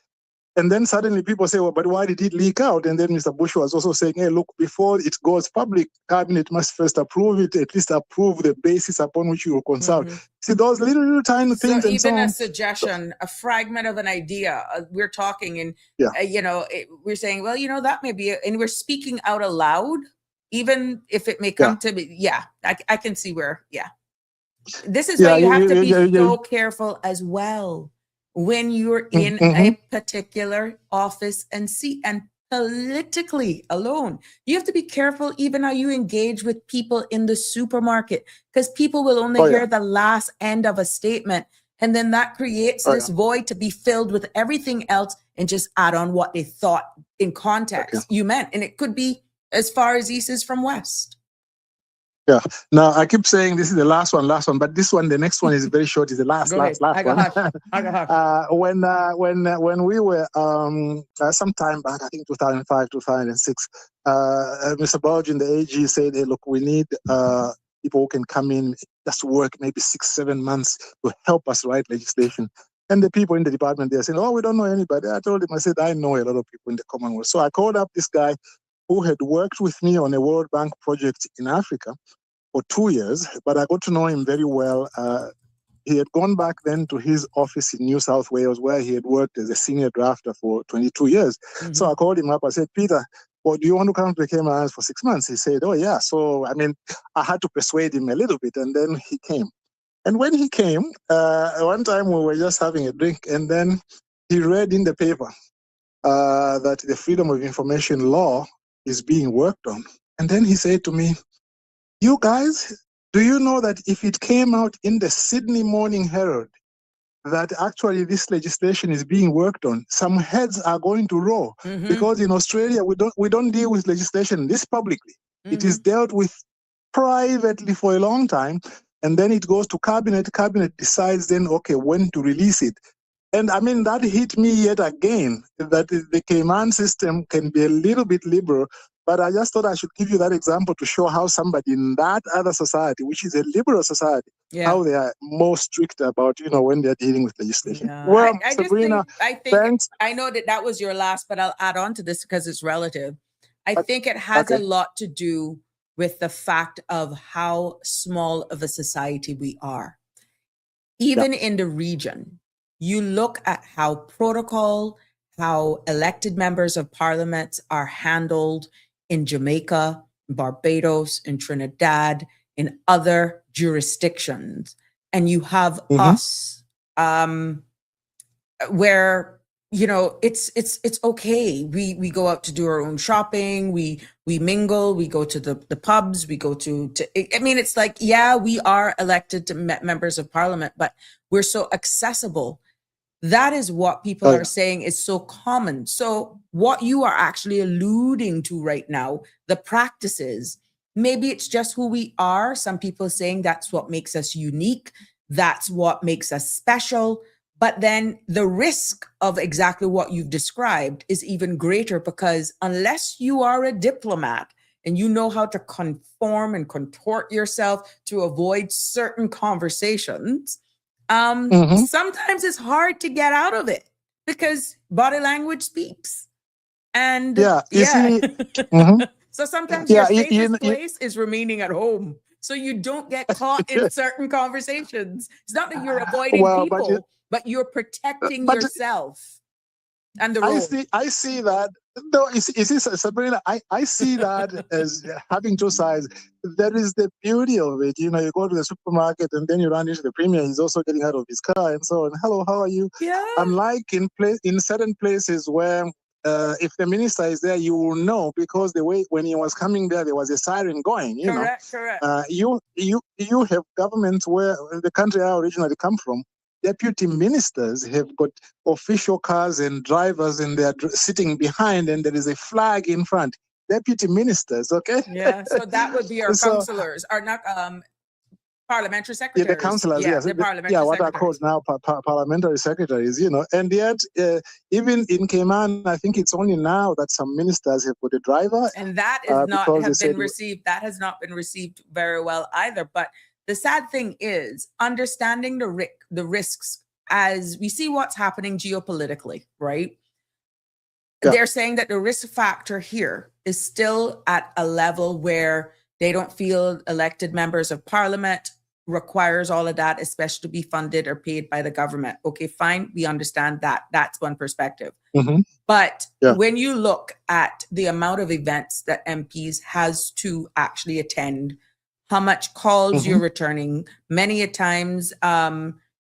And then suddenly people say, well, but why did it leak out? And then Mr. Bush was also saying, hey, look, before it goes public, cabinet must first approve it, at least approve the basis upon which you will consult. See, those little tiny things. So and even so on. a suggestion, a fragment of an idea, we're talking and, we're saying, well, that may be, and we're speaking out aloud, even if it may come to be, I can see where, This is why you have to be so careful as well when you're in a particular office and seat and politically alone. You have to be careful even how you engage with people in the supermarket, because people will only hear the last end of a statement. And then that creates this void to be filled with everything else and just add on what they thought in context you meant. And it could be as far as east is from west. Yeah. Now I keep saying this is the last one, but this one, the next one is very short. Is the last one. When we were sometime back, I think 2005, 2006, Mr. Bulgin, the AG, said, "Hey, look, we need people who can come in, just work maybe 6-7 months to help us write legislation." And the people in the department, they're saying, "Oh, we don't know anybody." I told him, I said, "I know a lot of people in the Commonwealth." So I called up this guy who had worked with me on a World Bank project in Africa for 2 years, but I got to know him very well. He had gone back then to his office in New South Wales, where he had worked as a senior drafter for 22 years. So I called him up. I said, "Peter, well, do you want to come to the Cayman Islands for 6 months?" He said, "Oh, yeah." So, I mean, I had to persuade him a little bit, and then he came. And when he came, one time we were just having a drink, and then he read in the paper that the Freedom of Information law is being worked on. And then he said to me, "You guys, do you know that if it came out in the Sydney Morning Herald that actually this legislation is being worked on, some heads are going to roll because in Australia we don't deal with legislation this publicly. It is dealt with privately for a long time, and then it goes to cabinet. Cabinet decides then, okay, when to release it." And I mean, that hit me yet again, that the Cayman system can be a little bit liberal. But I just thought I should give you that example to show how somebody in that other society, which is a liberal society, how they are more strict about, when they're dealing with legislation. Well, Sabrina, thanks. I know that was your last, but I'll add on to this because it's relative. I think it has a lot to do with the fact of how small of a society we are. Even in the region, you look at how protocol, how elected members of parliament are handled in Jamaica, Barbados, in Trinidad, in other jurisdictions. And you have us, where, it's okay. We go out to do our own shopping. We mingle, we go to the pubs, we go to, I mean, it's like, we are elected to members of parliament, but we're so accessible. That is what people are saying is so common. So what you are actually alluding to right now, the practices, maybe it's just who we are. Some people saying that's what makes us unique. That's what makes us special. But then the risk of exactly what you've described is even greater, because unless you are a diplomat and you know how to conform and contort yourself to avoid certain conversations, sometimes it's hard to get out of it because body language speaks. And so sometimes your safest place is remaining at home, so you don't get caught in certain conversations. It's not that you're avoiding people, but you're protecting yourself. And the road. I see that. No, is this Sabrina? I see that as having two sides. There is the beauty of it. You go to the supermarket and then you run into the premier. He's also getting out of his car and so on. Hello, how are you? Yeah. Unlike in certain places where if the minister is there, you will know because the way when he was coming there was a siren going. Correct. You have governments where the country I originally come from. Deputy ministers have got official cars and drivers, and they're sitting behind, and there is a flag in front. Deputy ministers, okay? Yeah, so that would be our councillors, or not parliamentary secretaries. Yeah, the councillors, yes. The parliamentary what are called now parliamentary secretaries, And yet, even in Cayman, I think it's only now that some ministers have got a driver. And that is that has not been received very well either. But the sad thing is understanding the risks as we see what's happening geopolitically, right? Yeah. They're saying that the risk factor here is still at a level where they don't feel elected members of parliament requires all of that, especially to be funded or paid by the government. Okay, fine. We understand that. That's one perspective. Mm-hmm. But when you look at the amount of events that MPs has to actually attend, how much calls you're returning, many a times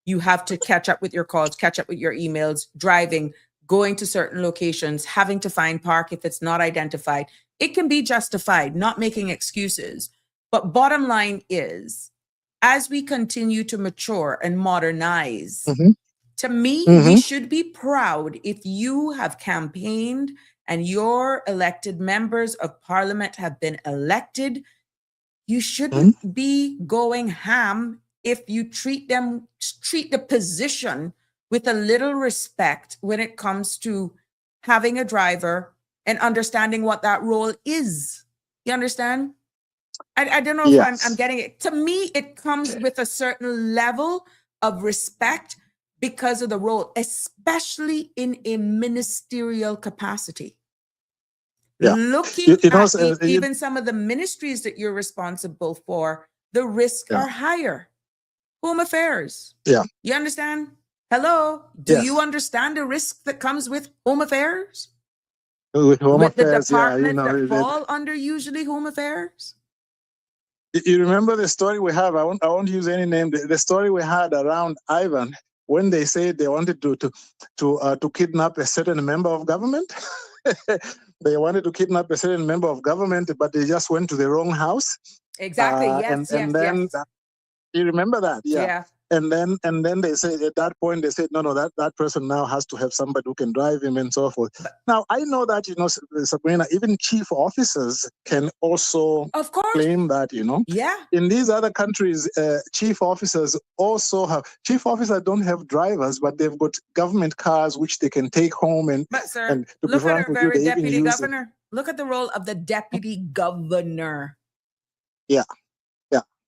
you have to catch up with your calls, catch up with your emails, driving, going to certain locations, having to find park if it's not identified. It can be justified, not making excuses. But bottom line is, as we continue to mature and modernize, to me, we should be proud if you have campaigned and your elected members of parliament have been elected. You shouldn't be going ham if you treat the position with a little respect when it comes to having a driver and understanding what that role is. You understand? I don't know if I'm getting it. To me, it comes with a certain level of respect because of the role, especially in a ministerial capacity. Yeah. Looking at even some of the ministries that you're responsible for, the risks are higher. Home affairs. Yeah. You understand? Hello? Do you understand the risk that comes with home affairs? With home affairs, the departments that fall under usually home affairs? You remember the story we have? I won't use any name. The story we had around Ivan when they said they wanted to kidnap a certain member of government. They wanted to kidnap a certain member of government, but they just went to the wrong house. Exactly. Yes. You remember that? Yeah. And then they said at that point they said no, that person now has to have somebody who can drive him and so forth. Now I know that Sabrina, even chief officers can also claim that in these other countries chief officers don't have drivers, but they've got government cars which they can take home and. But sir, and to look be at our very deputy governor. Look at the role of the deputy governor. Yeah.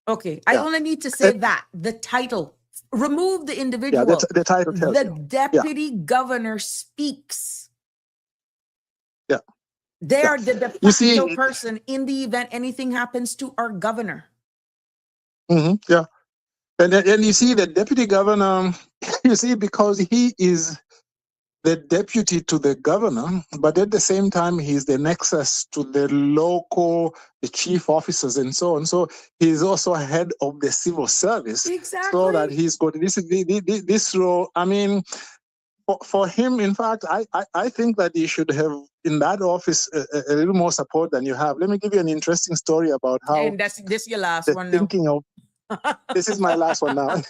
Okay, I only need to say that the title. Remove the individual. Yeah, the title tells the deputy governor speaks. Yeah, they are the de facto person in the event anything happens to our governor. Yeah, and you see the deputy governor. You see, because he is the deputy to the governor, but at the same time, he's the nexus to the chief officers and so on. So he's also head of the civil service. Exactly. So that he's got this role. I mean, for him, in fact, I think that he should have in that office a little more support than you have. Let me give you an interesting story about how. And this your last one now. This is my last one now.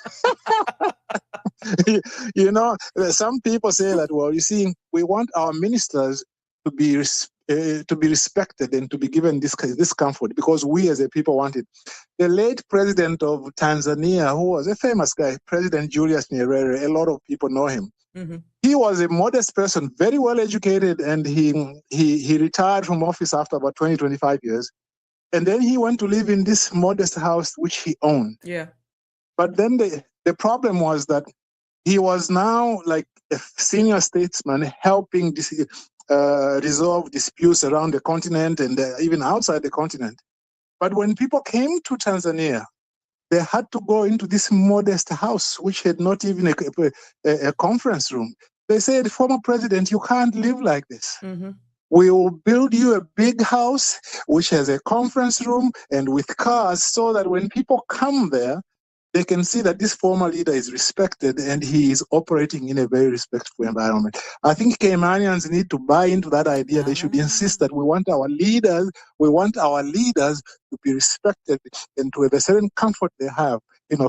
Some people say that, well, you see, we want our ministers to be respected and to be given this comfort because we as a people want it. The late president of Tanzania, who was a famous guy, President Julius Nyerere, a lot of people know him. He was a modest person, very well educated, and he retired from office after about 25 years. And then he went to live in this modest house which he owned. Yeah. But then the problem was that he was now like a senior statesman helping resolve disputes around the continent and even outside the continent. But when people came to Tanzania, they had to go into this modest house, which had not even a conference room. They said, former president, you can't live like this. Mm-hmm. We will build you a big house which has a conference room and with cars so that when people come there, they can see that this former leader is respected and he is operating in a very respectful environment. I think Caymanians need to buy into that idea. They should insist that we want our leaders to be respected and to have a certain comfort they have,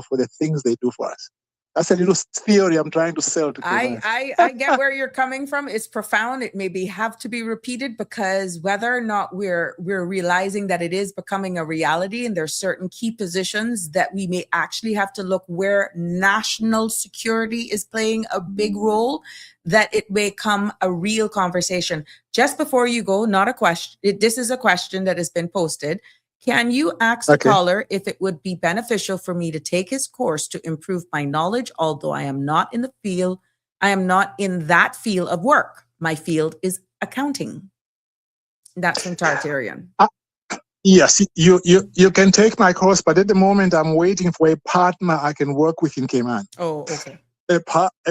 for the things they do for us. That's a little theory I'm trying to sell to Caymanians. I get where you're coming from. It's profound. It maybe have to be repeated because whether or not we're realizing that it is becoming a reality, and there's certain key positions that we may actually have to look where national security is playing a big role, that it may come a real conversation. Just before you go, not a question. This is a question that has been posted. Can you ask the caller if it would be beneficial for me to take his course to improve my knowledge, although I am not in the field, I am not in that field of work. My field is accounting. That's from Tartarian. Yes, you can take my course, but at the moment I'm waiting for a partner I can work with in Cayman. Oh, okay. A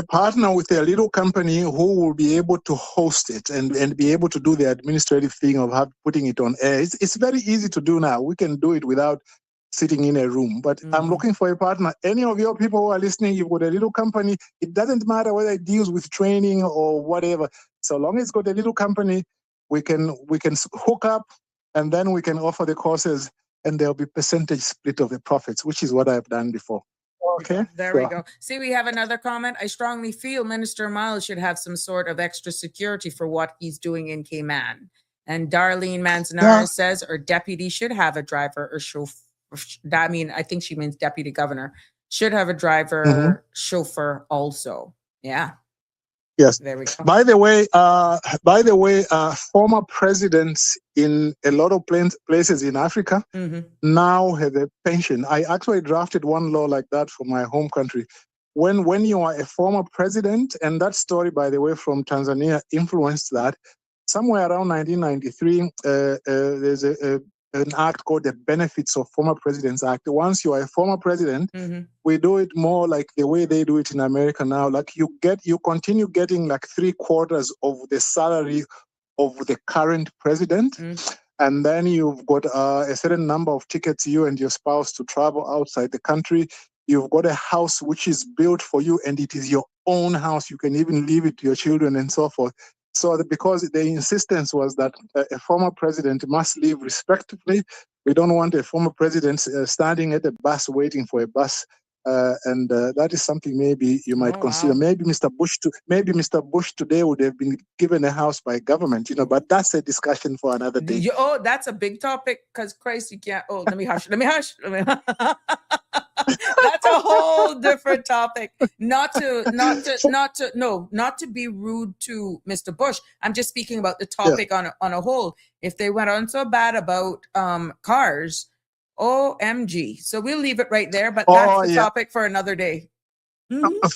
partner with a little company who will be able to host it and be able to do the administrative thing of putting it on air. It's very easy to do now. We can do it without sitting in a room. But I'm looking for a partner. Any of your people who are listening, you've got a little company. It doesn't matter whether it deals with training or whatever. So long as it's got a little company, we can hook up and then we can offer the courses and there'll be percentage split of the profits, which is what I've done before. Okay. There we go. See, we have another comment. I strongly feel Minister Miles should have some sort of extra security for what he's doing in Cayman. And Darlene Manzanares says, our deputy should have a driver or chauffeur. I mean, I think she means deputy governor should have a driver, chauffeur also. Yeah. Yes. There we go. By the way, former presidents in a lot of places in Africa now have a pension. I actually drafted one law like that for my home country. When you are a former president, and that story, by the way, from Tanzania influenced that. Somewhere around 1993, there's an act called the Benefits of Former Presidents Act. Once you are a former president, we do it more like the way they do it in America now. Like you continue getting like 3/4 of the salary of the current president. And then you've got a certain number of tickets, you and your spouse, to travel outside the country. You've got a house which is built for you and it is your own house. You can even leave it to your children and so forth. So because the insistence was that a former president must live respectfully, we don't want a former president standing at a bus waiting for a bus, and that is something maybe you might consider. Wow. Maybe Mr. Bush today would have been given a house by government, But that's a discussion for another day. That's a big topic because Christ, you can't. Oh, let me hush. That's a whole different topic. Not to be rude to Mr. Bush. I'm just speaking about the topic on a whole. If they went on so bad about cars, OMG. So we'll leave it right there. But that's the topic for another day.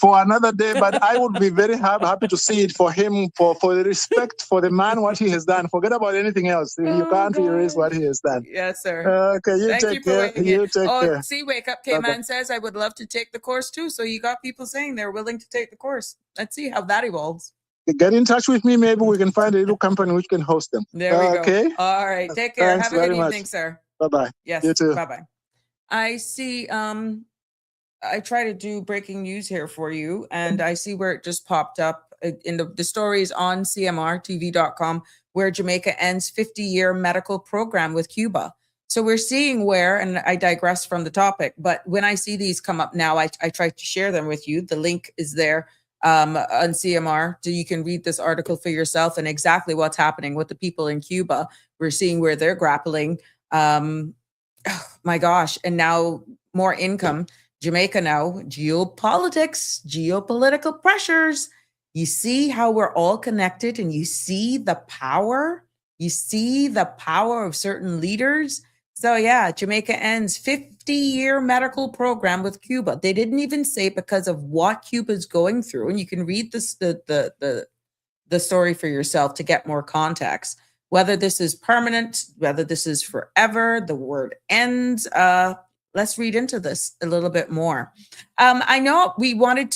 For another day, but I would be very happy to see it for him, for the respect for the man, what he has done. Forget about anything else. You can't erase what he has done. Yes, sir. Okay, you take care. You take care. See, Wake Up Cayman says, I would love to take the course too. So you got people saying they're willing to take the course. Let's see how that evolves. Get in touch with me. Maybe we can find a little company which can host them. There we go. Okay. All right. Take care. Thanks have a good very evening, much. sir. Bye-bye. Yes. You too. Bye-bye. I see. I try to do breaking news here for you, and I see where it just popped up in the stories on CMRTV.com, where Jamaica ends 50-year medical program with Cuba. So we're seeing where, and I digress from the topic, but when I see these come up now, I try to share them with you. The link is there on CMR, so you can read this article for yourself and exactly what's happening with the people in Cuba. We're seeing where they're grappling. Oh my gosh, and now more income. Jamaica now, geopolitical pressures. You see how we're all connected and you see the power. You see the power of certain leaders. So yeah, Jamaica ends 50-year medical program with Cuba. They didn't even say because of what Cuba's going through. And you can read this, the story for yourself to get more context. Whether this is permanent, whether this is forever, the word ends. let's read into this a little bit more. I know I wanted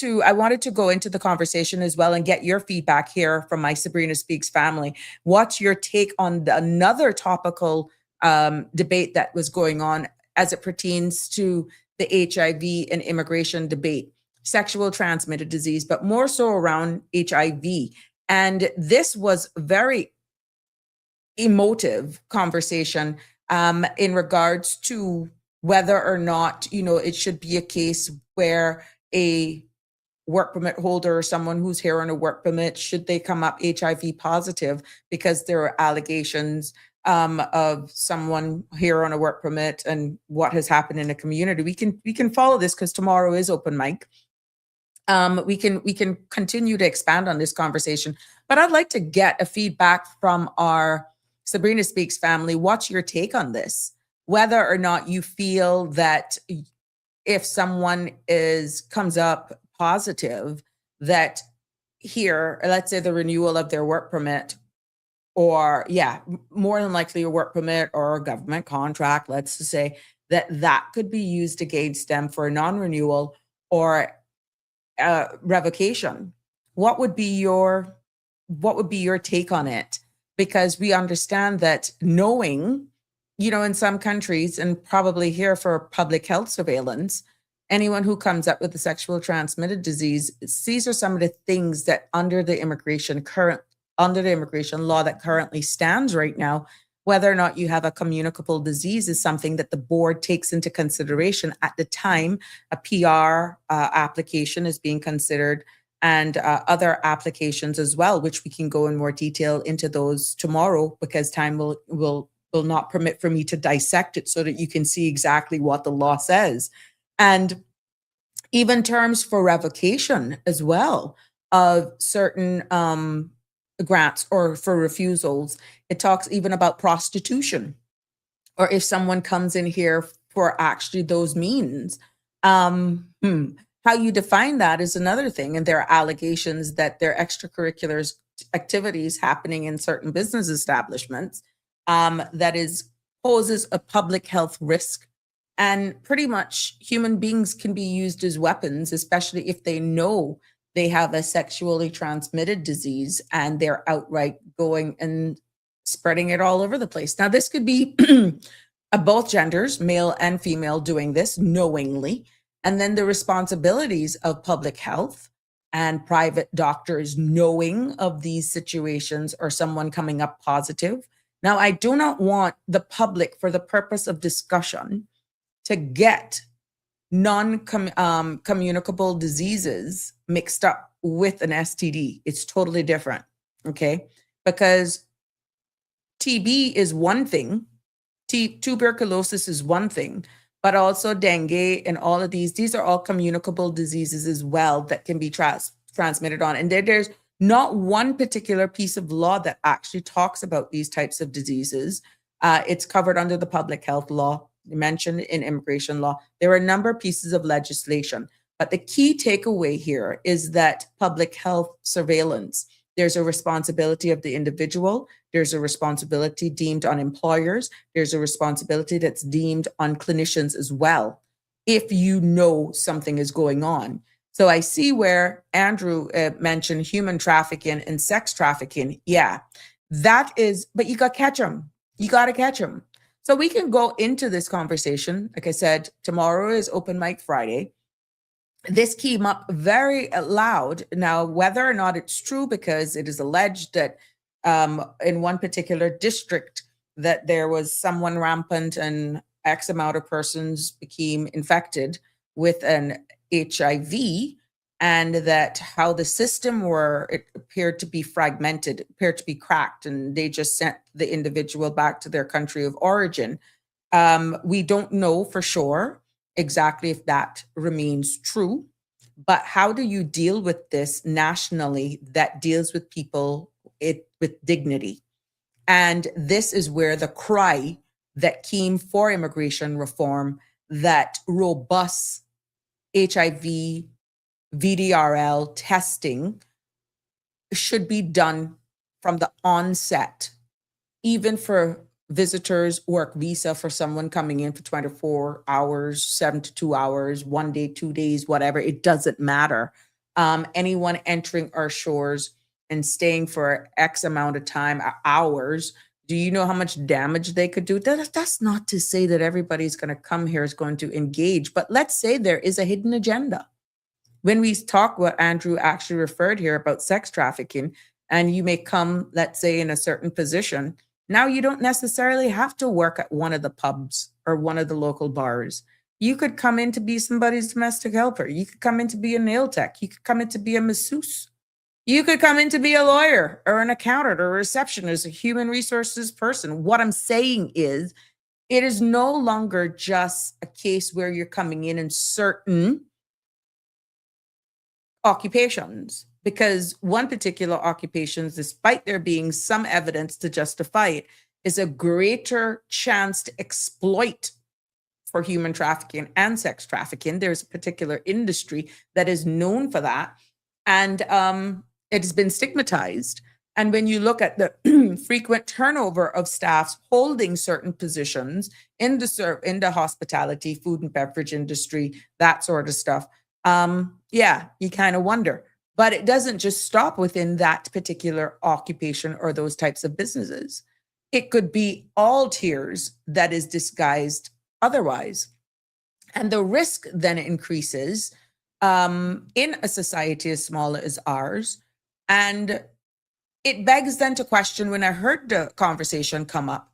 to go into the conversation as well and get your feedback here from my Sabrina Speaks family. What's your take on another topical debate that was going on as it pertains to the HIV and immigration debate, sexual transmitted disease, but more so around HIV. And this was very emotive conversation in regards to whether or not, it should be a case where a work permit holder or someone who's here on a work permit, should they come up HIV positive because there are allegations of someone here on a work permit and what has happened in the community. We can follow this because tomorrow is open mic. We can continue to expand on this conversation, but I'd like to get a feedback from our Sabrina Speaks family. What's your take on this? Whether or not you feel that if someone comes up positive, that here, let's say the renewal of their work permit, or more than likely a work permit or a government contract, let's just say that could be used against them for a non-renewal or revocation. What would be your take on it? Because we understand that knowing, in some countries and probably here for public health surveillance, anyone who comes up with a sexual transmitted disease, these are some of the things that under the immigration law that currently stands right now, whether or not you have a communicable disease is something that the board takes into consideration at the time a PR application is being considered, and other applications as well, which we can go in more detail into those tomorrow, because time will not permit for me to dissect it so that you can see exactly what the law says. And even terms for revocation as well of certain grants or for refusals. It talks even about prostitution, or if someone comes in here for actually those means. How you define that is another thing. And there are allegations that there are extracurricular activities happening in certain business establishments that poses a public health risk. And pretty much human beings can be used as weapons, especially if they know they have a sexually transmitted disease and they're outright going and spreading it all over the place. Now, this could be both genders, male and female, doing this knowingly. And then the responsibilities of public health and private doctors knowing of these situations or someone coming up positive. Now, I do not want the public, for the purpose of discussion, to get non-communicable diseases mixed up with an STD. It's totally different, okay? Because TB is one thing, tuberculosis is one thing, but also dengue and all of these are all communicable diseases as well that can be transmitted on. And there's not one particular piece of law that actually talks about these types of diseases. It's covered under the public health law, mentioned in immigration law. There are a number of pieces of legislation, but the key takeaway here is that public health surveillance, there's a responsibility of the individual. There's a responsibility deemed on employers. There's a responsibility that's deemed on clinicians as well, if you know something is going on. So I see where Andrew mentioned human trafficking and sex trafficking. Yeah, that is, but you got to catch them. You got to catch them. So we can go into this conversation. Like I said, tomorrow is open mic Friday. This came up very loud. Now, whether or not it's true, because it is alleged that in one particular district that there was someone rampant and X amount of persons became infected with an HIV, and that how the system it appeared to be fragmented, appeared to be cracked, and they just sent the individual back to their country of origin. We don't know for sure exactly if that remains true, but how do you deal with this nationally that deals with people with dignity? And this is where the cry that came for immigration reform, that robust HIV, VDRL testing should be done from the onset, even for visitors work visa for someone coming in for 24 hours, 7 to 2 hours, 1 day, 2 days, whatever, it doesn't matter. Anyone entering our shores and staying for X amount of time, hours, do you know how much damage they could do? That's not to say that everybody's going to come here is going to engage, but let's say there is a hidden agenda. When we talk what Andrew actually referred here about sex trafficking, and you may come, let's say, in a certain position, now you don't necessarily have to work at one of the pubs or one of the local bars. You could come in to be somebody's domestic helper. You could come in to be a nail tech. You could come in to be a masseuse. You could come in to be a lawyer or an accountant or a receptionist, a human resources person. What I'm saying is, it is no longer just a case where you're coming in certain occupations, because one particular occupations, despite there being some evidence to justify it, is a greater chance to exploit for human trafficking and sex trafficking. There's a particular industry that is known for that, and it has been stigmatized. And when you look at the frequent turnover of staffs holding certain positions in the hospitality, food and beverage industry, that sort of stuff, you kind of wonder. But it doesn't just stop within that particular occupation or those types of businesses. It could be all tiers that is disguised otherwise. And the risk then increases in a society as small as ours. And it begs then to question, when I heard the conversation come up,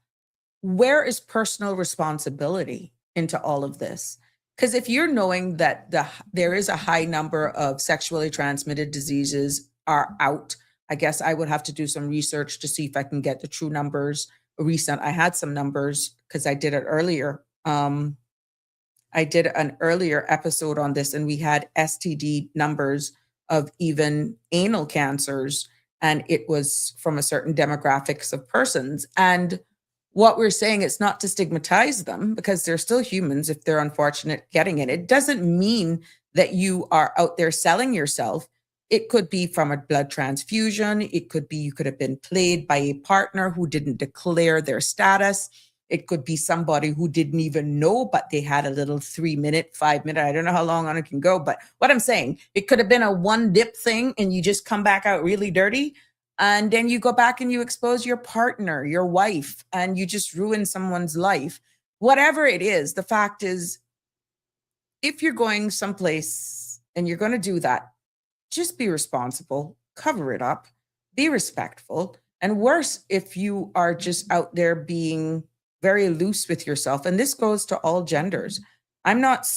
where is personal responsibility into all of this? Because if you're knowing that there is a high number of sexually transmitted diseases are out, I guess I would have to do some research to see if I can get the true numbers. I had some numbers because I did it earlier. I did an earlier episode on this, and we had STD numbers of even anal cancers, and it was from a certain demographics of persons. And what we're saying, it's not to stigmatize them, because they're still humans if they're unfortunate getting it. It doesn't mean that you are out there selling yourself. It could be from a blood transfusion. It could be you could have been played by a partner who didn't declare their status. It could be somebody who didn't even know, but they had a little 3-minute, 5-minute, I don't know how long on it can go. But what I'm saying, it could have been a one dip thing and you just come back out really dirty. And then you go back and you expose your partner, your wife, and you just ruin someone's life. Whatever it is, the fact is, if you're going someplace and you're going to do that, just be responsible, cover it up, be respectful. And worse, if you are just out there being very loose with yourself. And this goes to all genders. I'm not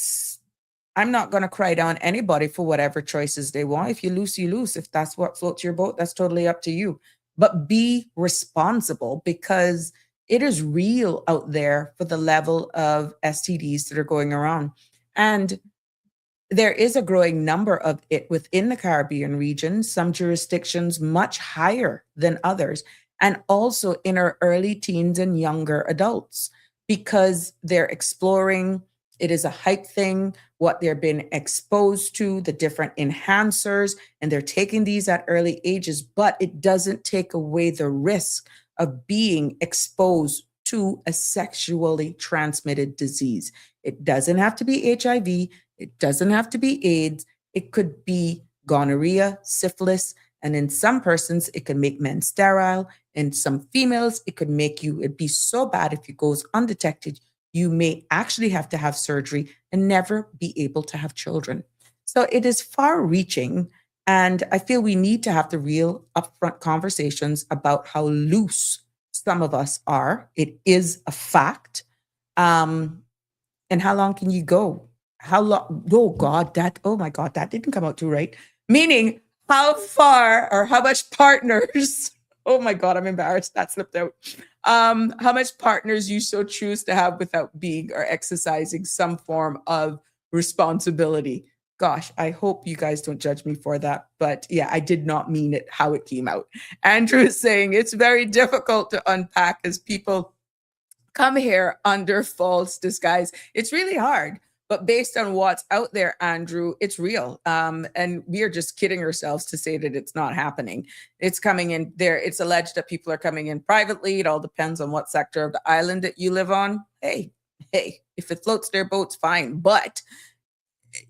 going to cry down anybody for whatever choices they want. If you lose, you lose. If that's what floats your boat, that's totally up to you. But be responsible, because it is real out there for the level of STDs that are going around. And there is a growing number of it within the Caribbean region, some jurisdictions much higher than others, and also in our early teens and younger adults, because they're exploring. It is a hype thing, what they're being exposed to, the different enhancers, and they're taking these at early ages, but it doesn't take away the risk of being exposed to a sexually transmitted disease. It doesn't have to be HIV. It doesn't have to be AIDS. It could be gonorrhea, syphilis, and in some persons, it can make men sterile. In some females, it'd be so bad if it goes undetected, you may actually have to have surgery and never be able to have children. So it is far reaching. And I feel we need to have the real upfront conversations about how loose some of us are. It is a fact. And how long can you go? How long? Oh my God, that didn't come out too right. Meaning how far or how much partners, oh my God, I'm embarrassed. That slipped out. How much partners you so choose to have without being or exercising some form of responsibility. Gosh, I hope you guys don't judge me for that. But yeah, I did not mean it how it came out. Andrew is saying it's very difficult to unpack as people come here under false disguise. It's really hard. But based on what's out there, Andrew, it's real. And we are just kidding ourselves to say that it's not happening. It's coming in there. It's alleged that people are coming in privately. It all depends on what sector of the island that you live on. Hey, if it floats their boats, fine. But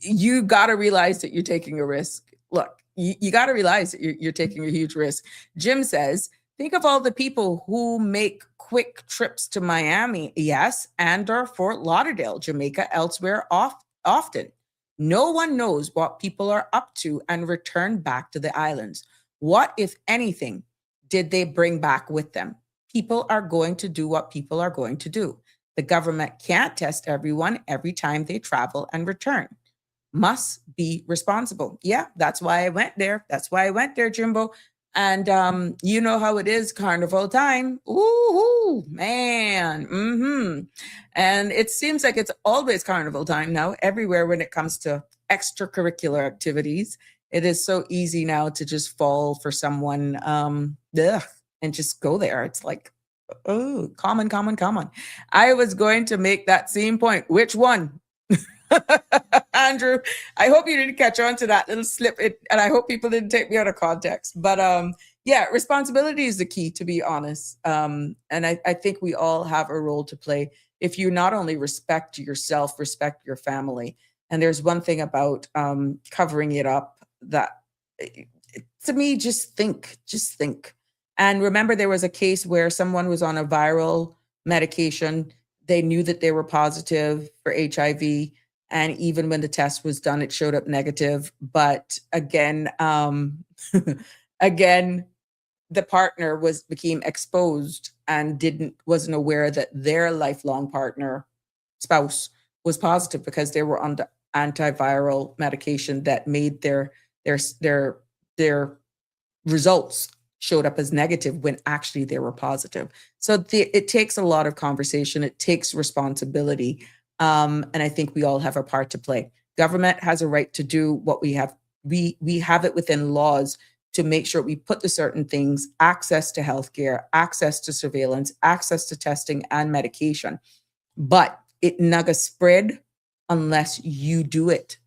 you got to realize that you're taking a risk. Look, you got to realize that you're taking a huge risk. Jim says, think of all the people who make quick trips to Miami, yes, and or Fort Lauderdale, Jamaica, elsewhere often. No one knows what people are up to and return back to the islands. What, if anything, did they bring back with them? People are going to do what people are going to do. The government can't test everyone every time they travel and return. Must be responsible. Yeah, that's why I went there. That's why I went there, Jimbo. And you know how it is, carnival time. Ooh, man. And it seems like it's always carnival time now, everywhere when it comes to extracurricular activities. It is so easy now to just fall for someone and just go there. It's like, oh, common. I was going to make that same point. Which one? Andrew, I hope you didn't catch on to that little slip, and I hope people didn't take me out of context. But yeah, responsibility is the key, to be honest. And I think we all have a role to play. If you not only respect yourself, respect your family. And there's one thing about covering it up that, to me, just think. And remember, there was a case where someone was on a viral medication. They knew that they were positive for HIV. And even when the test was done, it showed up negative. But again, the partner became exposed and wasn't aware that their lifelong spouse was positive because they were on the antiviral medication that made their results showed up as negative when actually they were positive. So it takes a lot of conversation. It takes responsibility. And I think we all have a part to play. Government has a right to do what we have. We have it within laws to make sure we put the certain things, access to healthcare, access to surveillance, access to testing and medication. But it naga spread unless you do it.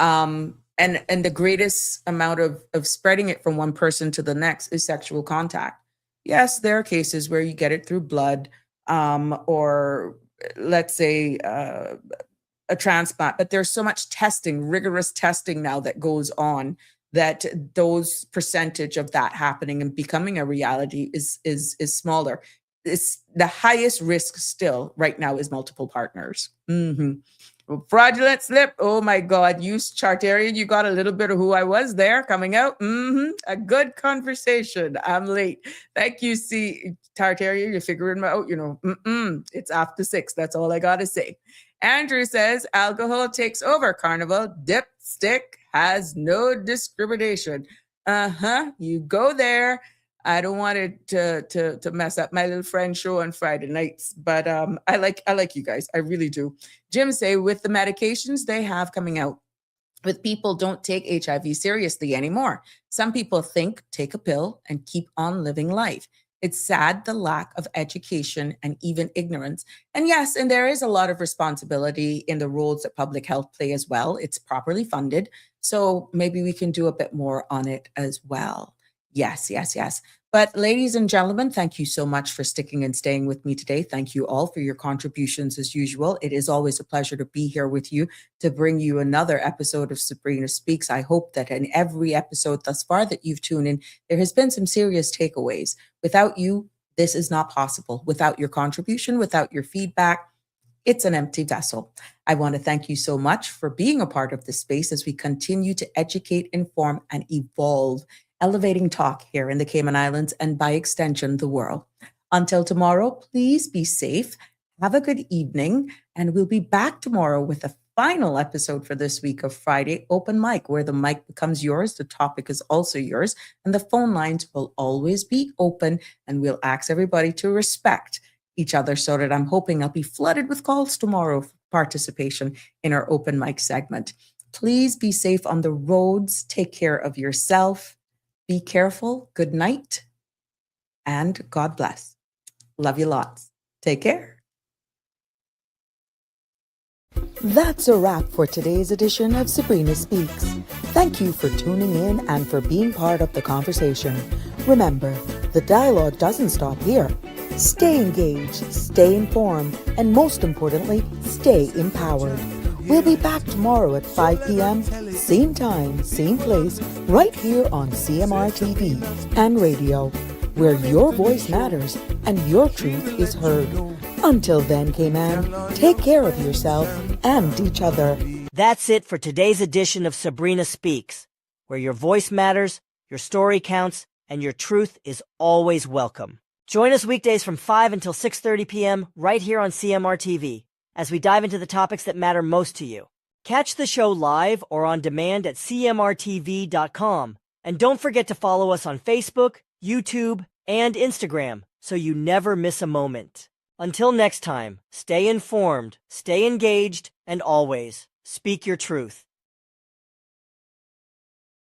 And the greatest amount of spreading it from one person to the next is sexual contact. Yes, there are cases where you get it through blood, or let's say a transplant, but there's so much testing, rigorous testing now that goes on, that those percentage of that happening and becoming a reality is smaller. It's the highest risk still right now is multiple partners. Fraudulent slip. Oh my God. You, Chartarian, you got a little bit of who I was there coming out. A good conversation. I'm late. Thank you, Tartarian. You're figuring me out, It's after 6. That's all I got to say. Andrew says, alcohol takes over. Carnival. Dipstick has no discrimination. You go there. I don't want it to mess up my little friend's show on Friday nights, but I like you guys. I really do. Jim say with the medications they have coming out, with people don't take HIV seriously anymore. Some people think take a pill and keep on living life. It's sad, the lack of education and even ignorance. And yes, and there is a lot of responsibility in the roles that public health play as well. It's properly funded. So maybe we can do a bit more on it as well. Yes. But ladies and gentlemen, thank you so much for sticking and staying with me today. Thank you all for your contributions as usual. It is always a pleasure to be here with you to bring you another episode of Sabrina Speaks. I hope that in every episode thus far that you've tuned in, there has been some serious takeaways. Without you, this is not possible. Without your contribution, without your feedback, it's an empty vessel. I want to thank you so much for being a part of this space as we continue to educate, inform, and evolve, elevating talk here in the Cayman Islands and by extension, the world. Until tomorrow, please be safe. Have a good evening. And we'll be back tomorrow with a final episode for this week of Friday Open Mic, where the mic becomes yours. The topic is also yours. And the phone lines will always be open. And we'll ask everybody to respect each other so that I'm hoping I'll be flooded with calls tomorrow for participation in our open mic segment. Please be safe on the roads. Take care of yourself. Be careful. Good night. And God bless. Love you lots. Take care. That's a wrap for today's edition of Sabrina Speaks. Thank you for tuning in and for being part of the conversation. Remember, the dialogue doesn't stop here. Stay engaged, stay informed, and most importantly, stay empowered. We'll be back tomorrow at 5 p.m., same time, same place, right here on CMR TV and radio, where your voice matters and your truth is heard. Until then, Cayman, take care of yourself and each other. That's it for today's edition of Sabrina Speaks, where your voice matters, your story counts, and your truth is always welcome. Join us weekdays from 5 until 6:30 p.m. right here on CMR TV as we dive into the topics that matter most to you. Catch the show live or on demand at cmrtv.com. And don't forget to follow us on Facebook, YouTube, and Instagram so you never miss a moment. Until next time, stay informed, stay engaged, and always speak your truth.